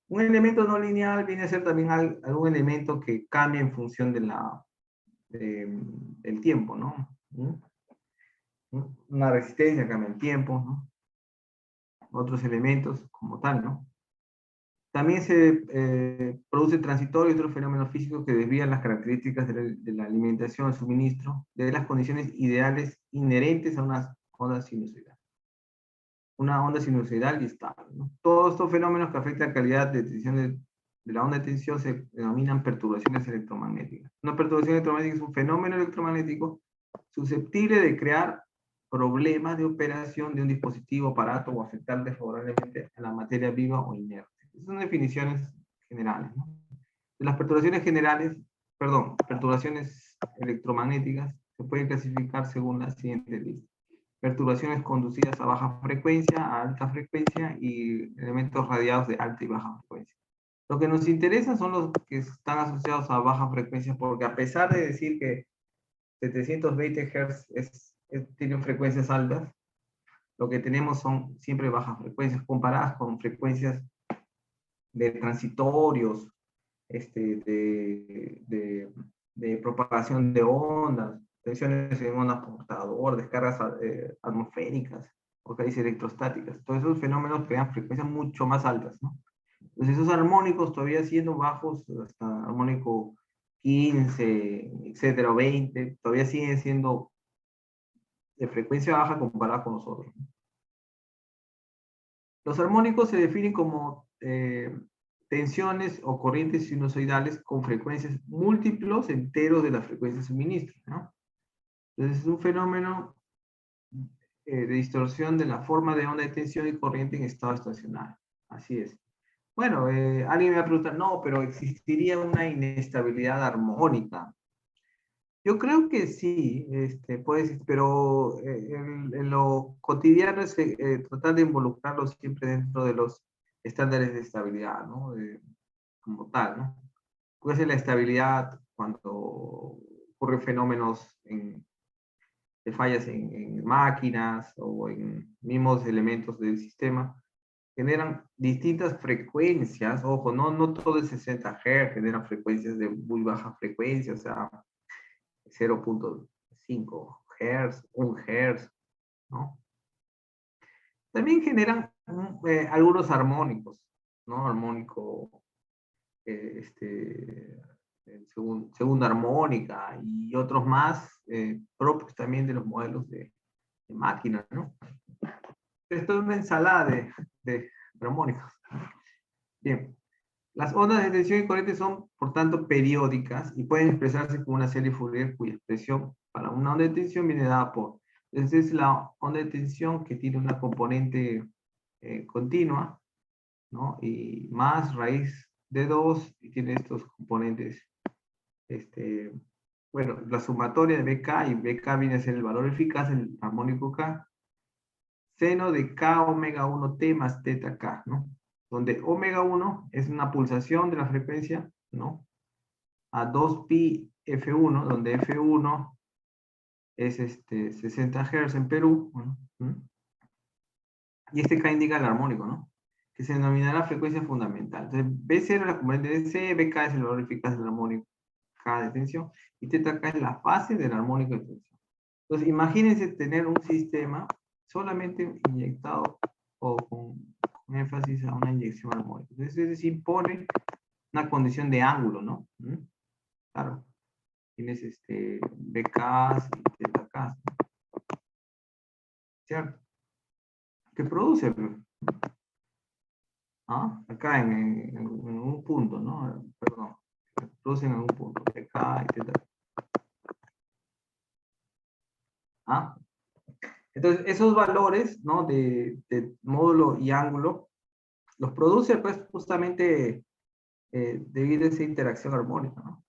Un elemento no lineal viene a ser también algún elemento que cambia en función del tiempo, ¿no? Una resistencia cambia el tiempo, ¿no? Otros elementos como tal, ¿no? También se produce transitorio y otros fenómenos físicos que desvían las características de la alimentación, el suministro, de las condiciones ideales inherentes a una onda sinusoidal. Una onda sinusoidal y estable, ¿no? Todos estos fenómenos que afectan la calidad de tensión de la onda de tensión se denominan perturbaciones electromagnéticas. Una perturbación electromagnética es un fenómeno electromagnético susceptible de crear problemas de operación de un dispositivo, aparato o afectar desfavorablemente a la materia viva o inerte. Esas son definiciones generales, ¿no? Las perturbaciones generales, perdón, perturbaciones electromagnéticas se pueden clasificar según la siguiente lista. Perturbaciones conducidas a baja frecuencia, a alta frecuencia y elementos radiados de alta y baja frecuencia. Lo que nos interesa son los que están asociados a baja frecuencia, porque a pesar de decir que 720 Hz tienen frecuencias altas, lo que tenemos son siempre bajas frecuencias comparadas con frecuencias de transitorios, de propagación de ondas, tensiones en ondas portador, descargas atmosféricas, o raíces electrostáticas. Todos esos fenómenos crean frecuencias mucho más altas, ¿no? Entonces esos armónicos todavía siendo bajos, hasta armónico 15, etcétera, o 20, todavía siguen siendo de frecuencia baja comparada con nosotros. Los armónicos se definen como tensiones o corrientes sinusoidales con frecuencias múltiplos enteros de la frecuencia de suministro, ¿no? Entonces es un fenómeno de distorsión de la forma de onda de tensión y corriente en estado estacionario. Así es. Bueno, alguien me va a preguntar, no, pero existiría una inestabilidad armónica. Yo creo que sí, pues, pero en lo cotidiano es tratar de involucrarlo siempre dentro de los estándares de estabilidad, ¿no? Como tal, ¿no? Puede ser la estabilidad cuando ocurren fenómenos de fallas en máquinas o en mismos elementos del sistema, generan distintas frecuencias, ojo, no todo es 60 Hz, generan frecuencias de muy baja frecuencia, o sea, 0.5 Hz, 1 Hz, ¿no? También generan algunos armónicos, ¿no? Armónico, segunda armónica y otros más propios también de los modelos de máquinas, ¿no? Esto es una ensalada de armónicos. Bien, las ondas de tensión y corriente son, por tanto, periódicas y pueden expresarse como una serie Fourier cuya expresión para una onda de tensión viene dada por. Entonces, es la onda de tensión que tiene una componente continua, ¿no? Y más raíz de 2 y tiene estos componentes, este, bueno, la sumatoria de BK y BK viene a ser el valor eficaz, el armónico K, seno de K omega 1T más teta K, ¿no? Donde omega 1 es una pulsación de la frecuencia, ¿no? A 2pi F1, donde F1 es 60 Hz en Perú, ¿no? Y K indica el armónico, ¿no? Que se denominará frecuencia fundamental. Entonces, B0 es la componente de C, BK es el valor eficaz del armónico K de tensión, y teta K es la fase del armónico de tensión. Entonces, imagínense tener un sistema solamente inyectado o con énfasis a una inyección armónica. Entonces, es decir, pone una condición de ángulo, ¿no? Claro. Tienes BKs y tetaKs, ¿cierto? ¿Qué produce? ¿Ah? Acá en un punto, ¿no? Perdón. Producen en un punto. BK y teta. ¿Ah? Entonces, esos valores, ¿no? De módulo y ángulo, los produce, pues, justamente debido a esa interacción armónica, ¿no?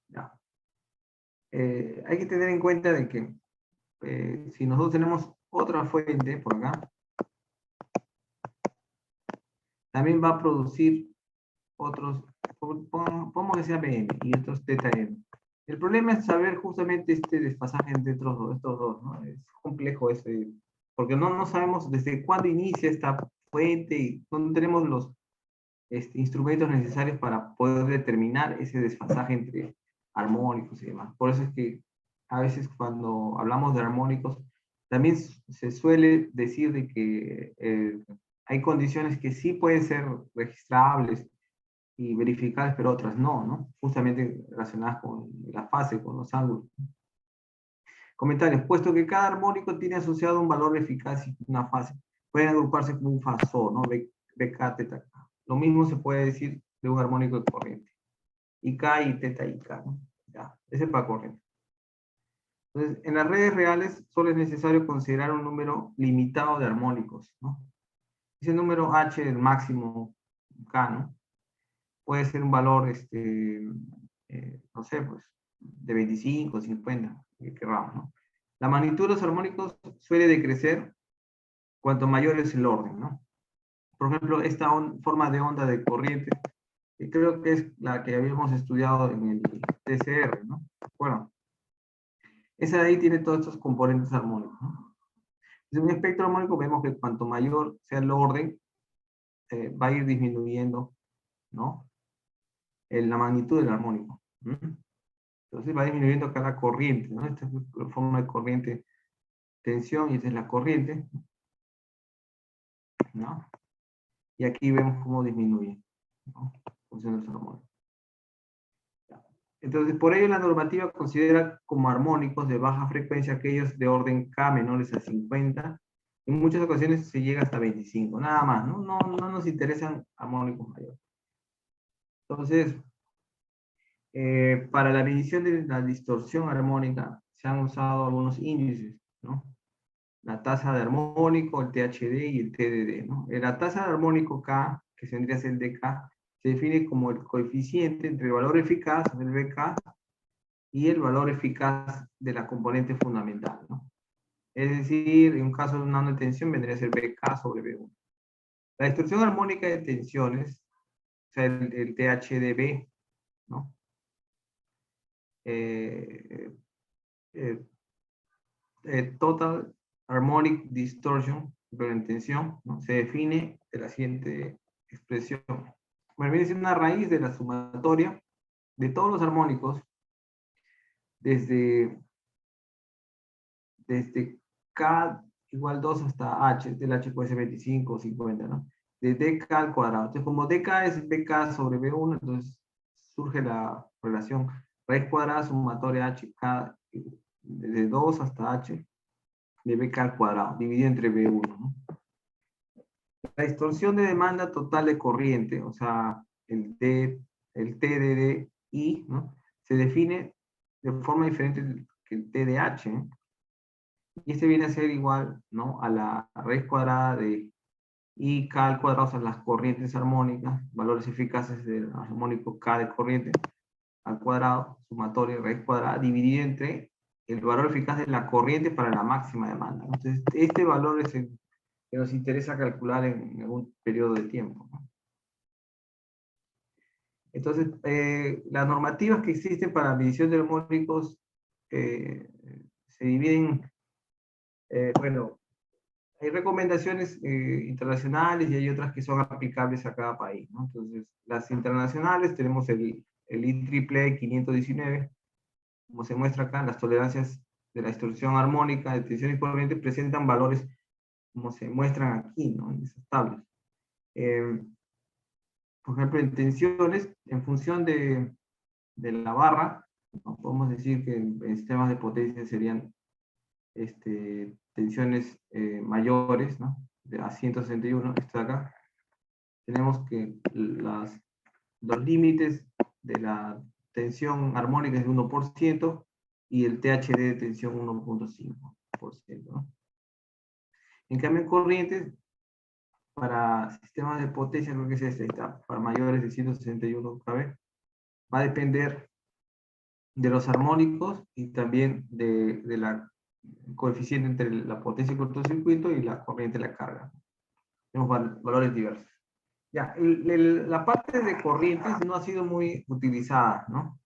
Ya. Hay que tener en cuenta de que si nosotros tenemos otra fuente por acá, también va a producir otros, pongamos que sea BM y otros teta M. El problema es saber justamente este desfasaje entre estos dos, ¿no? Es complejo ese, porque no sabemos desde cuándo inicia esta fuente y no tenemos los instrumentos necesarios para poder determinar ese desfasaje entre armónicos y demás. Por eso es que a veces cuando hablamos de armónicos, también se suele decir de que hay condiciones que sí pueden ser registrables y verificables, pero otras no, ¿no? Justamente relacionadas con la fase, con los ángulos. Comentarios. Puesto que cada armónico tiene asociado un valor eficaz y una fase, pueden agruparse como un fasor, ¿no? BK, teta, K. Lo mismo se puede decir de un armónico de corriente. IK y teta IK, ¿no? Ya, ese es para corriente. Entonces, en las redes reales solo es necesario considerar un número limitado de armónicos, ¿no? Ese número H, el máximo K, ¿no? Puede ser un valor, no sé, pues, de 25, 50, que queramos, ¿no? La magnitud de los armónicos suele decrecer cuanto mayor es el orden, ¿no? Por ejemplo, esta forma de onda de corriente, que creo que es la que habíamos estudiado en el TCR, ¿no? Bueno, esa de ahí tiene todos estos componentes armónicos, ¿no? En un espectro armónico vemos que cuanto mayor sea el orden, va a ir disminuyendo, ¿no? La magnitud del armónico. Entonces va disminuyendo cada corriente, ¿no? Esta es la forma de corriente, tensión, y esta es la corriente, ¿no? Y aquí vemos cómo disminuye, ¿no? Función del armónico. Entonces, por ello la normativa considera como armónicos de baja frecuencia aquellos de orden K menores a 50. En muchas ocasiones se llega hasta 25, nada más, ¿no? No nos interesan armónicos mayores. Entonces, para la medición de la distorsión armónica se han usado algunos índices, ¿no? La tasa de armónico, el THD y el TDD, ¿no? La tasa de armónico K, que tendría que ser el DK, se define como el coeficiente entre el valor eficaz del BK y el valor eficaz de la componente fundamental, ¿no? Es decir, en un caso de una onda de tensión vendría a ser BK sobre B1. La distorsión armónica de tensiones, o sea, el THDB, ¿no? Eh, eh, Total Harmonic Distortion, pero en tensión, ¿no? Se define de la siguiente expresión. Bueno, viene siendo una raíz de la sumatoria de todos los armónicos desde K igual 2 hasta H, del H puede ser 25 o 50, ¿no? De dk al cuadrado. Entonces, como dk es bk sobre b1, entonces surge la relación raíz cuadrada sumatoria hk de 2 hasta h de bk al cuadrado, dividido entre b1, ¿no? La distorsión de demanda total de corriente, o sea, el TDDI, ¿no? Se define de forma diferente que el TDH, ¿no? Y este viene a ser igual, ¿no?, a la raíz cuadrada de I K al cuadrado, o sea, las corrientes armónicas, valores eficaces del armónico K de corriente al cuadrado, sumatoria, raíz cuadrada, dividido entre el valor eficaz de la corriente para la máxima demanda. Entonces, este valor es el que nos interesa calcular en algún periodo de tiempo, ¿no? Entonces, las normativas que existen para medición de armónicos se dividen, bueno, hay recomendaciones internacionales y hay otras que son aplicables a cada país, ¿no? Entonces, las internacionales tenemos el IEEE 519, como se muestra acá, las tolerancias de la distorsión armónica de tensión y corriente presentan valores como se muestran aquí, ¿no?, en esas tablas. Por ejemplo, en tensiones, en función de la barra, ¿no?, podemos decir que en sistemas de potencia serían tensiones mayores, ¿no?, a 161, esto de acá. Tenemos que los límites de la tensión armónica es de 1% y el THD de tensión 1.5%, ¿no? En cambio, en corrientes, para sistemas de potencia, creo que es este, está, para mayores de 161 kV, va a depender de los armónicos y también de la coeficiente entre la potencia de cortocircuito y la corriente de la carga. Tenemos valores diversos. Ya, la parte de corrientes no ha sido muy utilizada, ¿no?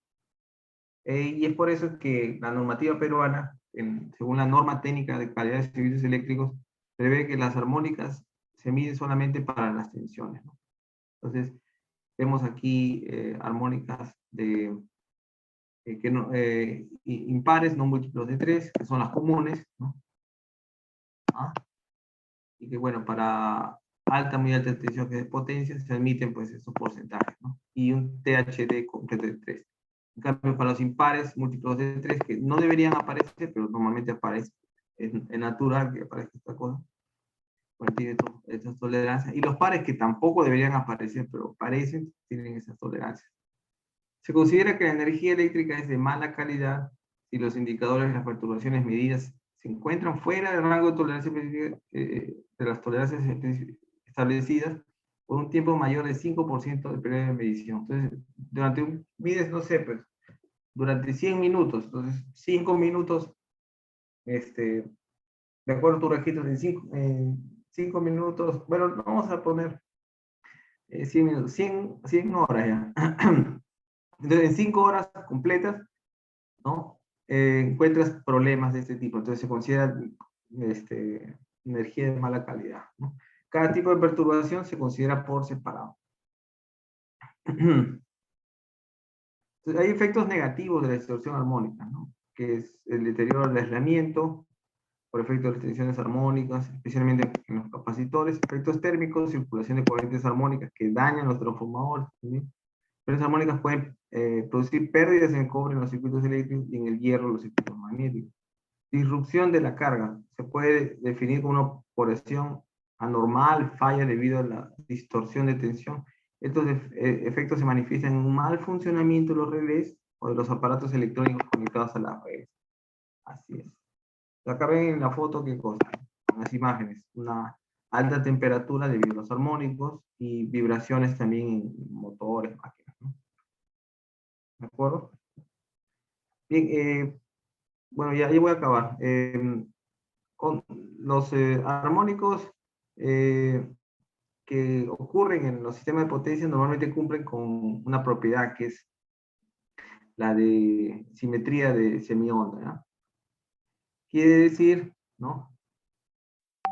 Y es por eso que la normativa peruana, según la norma técnica de calidad de servicios eléctricos, prevé que las armónicas se miden solamente para las tensiones, ¿no? Entonces, vemos aquí armónicas de impares, no múltiplos de 3, que son las comunes, ¿no? ¿Ah? Y que, bueno, para alta, muy alta tensión que es potencia, se admiten pues esos porcentajes, ¿no? Y un THD completo de 3. En cambio, para los impares, múltiplos de 3, que no deberían aparecer, pero normalmente aparece, es natural que aparezca esta cosa, pues tiene estas tolerancias. Y los pares que tampoco deberían aparecer, pero aparecen, tienen esas tolerancias. Se considera que la energía eléctrica es de mala calidad si los indicadores de las perturbaciones medidas se encuentran fuera del rango de tolerancia de las tolerancias establecidas por un tiempo mayor de 5% del periodo de medición. Entonces, mides, no sé, pues, durante 100 minutos, entonces 5 minutos, de acuerdo a tus registros, en 5 minutos, bueno, vamos a poner 100 minutos, 100 horas ya. Entonces, en 5 horas completas, ¿no? Encuentras problemas de este tipo. Entonces, se considera energía de mala calidad, ¿no? Cada tipo de perturbación se considera por separado. Entonces, hay efectos negativos de la distorsión armónica, ¿no?, que es el deterioro del aislamiento, por efecto de las tensiones armónicas, especialmente en los capacitores, efectos térmicos, circulación de corrientes armónicas que dañan los transformadores, ¿sí? Las armónicas pueden producir pérdidas en el cobre en los circuitos eléctricos y en el hierro en los circuitos magnéticos. Disrupción de la carga. Se puede definir como una operación anormal, falla debido a la distorsión de tensión. Estos efectos se manifiestan en un mal funcionamiento de los relés o de los aparatos electrónicos conectados a las redes. Así es. Acá ven en la foto qué cosa, en las imágenes, una alta temperatura debido a los armónicos y vibraciones también en motores, máquinas, ¿no? ¿De acuerdo? Bien, bueno, ya voy a acabar. Con los armónicos que ocurren en los sistemas de potencia normalmente cumplen con una propiedad que es la de simetría de semionda, ¿no? Quiere decir, ¿no?,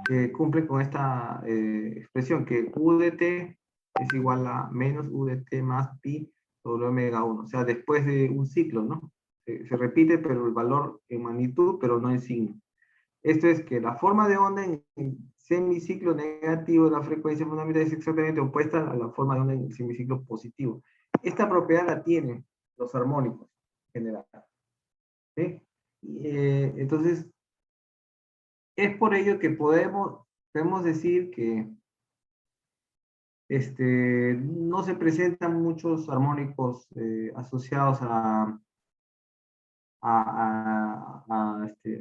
que cumple con esta expresión, que U de t es igual a menos U de t más pi sobre omega 1. O sea, después de un ciclo, ¿no? Se repite, pero el valor en magnitud, pero no en signo. Esto es que la forma de onda en semiciclo negativo de la frecuencia fundamental es exactamente opuesta a la forma de onda en semiciclo positivo. Esta propiedad la tienen los armónicos en general. ¿Sí? Entonces, es por ello que podemos decir que no se presentan muchos armónicos asociados a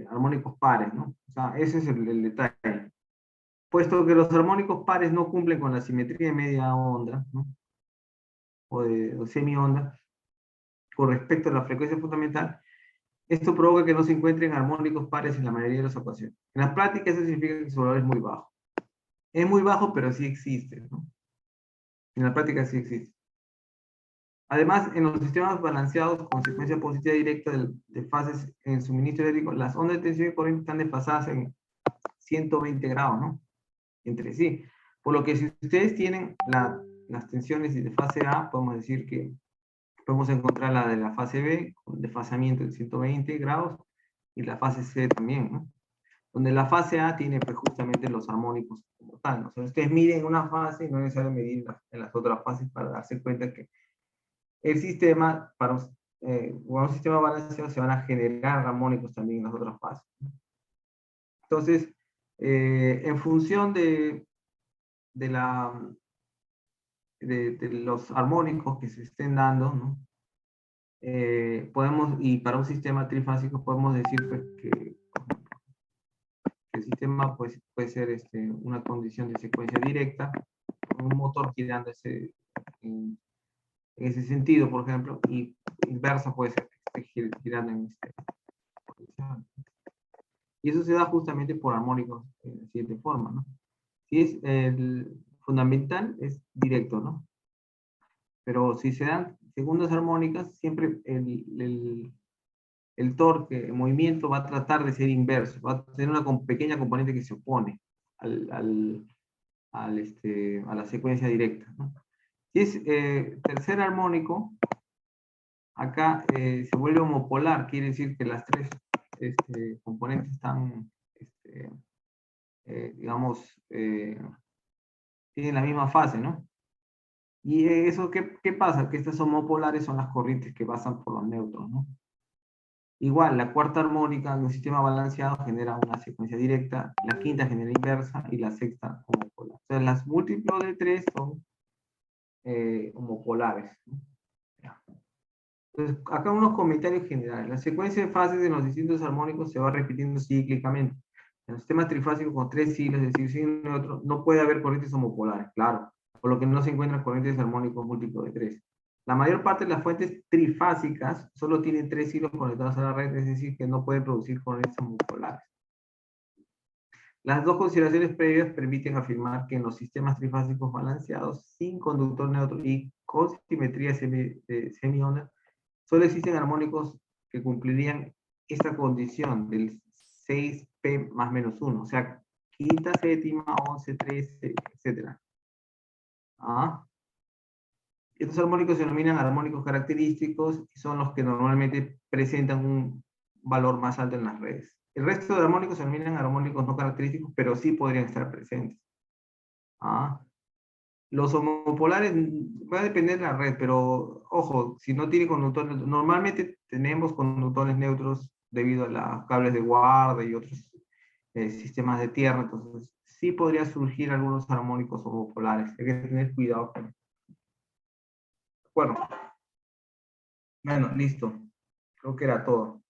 armónicos pares, ¿no? O sea, ese es el detalle. Puesto que los armónicos pares no cumplen con la simetría de media onda, ¿no?, o semi-onda, con respecto a la frecuencia fundamental, esto provoca que no se encuentren armónicos pares en la mayoría de las ocasiones. En la práctica eso significa que su valor es muy bajo. Es muy bajo, pero sí existe, ¿no? En la práctica sí existe. Además, en los sistemas balanceados con secuencia positiva directa de fases en suministro eléctrico, las ondas de tensión y corriente están desfasadas en 120 grados, ¿no?, entre sí. Por lo que si ustedes tienen las tensiones de fase A, podemos decir que podemos encontrar la de la fase B con desfasamiento de 120 grados y la fase C también, ¿no? Donde la fase A tiene pues justamente los armónicos como tal, ¿no? O sea, ustedes miden una fase y no es necesario medir en las otras fases para darse cuenta que el sistema, para un sistema balanceado se van a generar armónicos también en las otras fases. Entonces, en función de los armónicos que se estén dando, ¿no?, y para un sistema trifásico podemos decir pues, que el sistema pues, puede ser una condición de secuencia directa, con un motor girando en ese sentido, por ejemplo, y inversa puede ser que esté girando en condición. Y eso se da justamente por armónicos de la siguiente forma, ¿no? Si es el fundamental, es directo, ¿no? Pero si se dan segundas armónicas, siempre el torque, el movimiento va a tratar de ser inverso, va a tener una pequeña componente que se opone a la secuencia directa, ¿no? Si es tercer armónico, acá se vuelve homopolar, quiere decir que las tres componentes están, digamos, tienen la misma fase, ¿no? Y eso, ¿qué pasa? Que estas homopolares son las corrientes que pasan por los neutros, ¿no? Igual, la cuarta armónica de un sistema balanceado genera una secuencia directa, la quinta genera inversa y la sexta homopolar. O sea, las múltiplos de 3 son homopolares, ¿no? Entonces, acá unos comentarios generales. La secuencia de fases de los distintos armónicos se va repitiendo cíclicamente. En los sistemas trifásicos con 3 hilos, es decir, sin neutro, no puede haber corrientes homopolares, claro, por lo que no se encuentran corrientes armónicos múltiplos de 3. La mayor parte de las fuentes trifásicas solo tienen 3 hilos conectados a la red, es decir, que no pueden producir corrientes homopolares. Las dos consideraciones previas permiten afirmar que en los sistemas trifásicos balanceados, sin conductor neutro y con simetría semi-onda, solo existen armónicos que cumplirían esta condición del 6p más menos 1, o sea, quinta, séptima, 11, 13, etc. ¿Ah? Estos armónicos se denominan armónicos característicos y son los que normalmente presentan un valor más alto en las redes. El resto de armónicos se denominan armónicos no característicos, pero sí podrían estar presentes. ¿Ah? Los homopolares va a depender de la red, pero ojo, si no tiene conductores, normalmente tenemos conductores neutros debido a los cables de guarda y otros sistemas de tierra, entonces sí podría surgir algunos armónicos homopolares. Hay que tener cuidado con eso. Bueno, listo. Creo que era todo.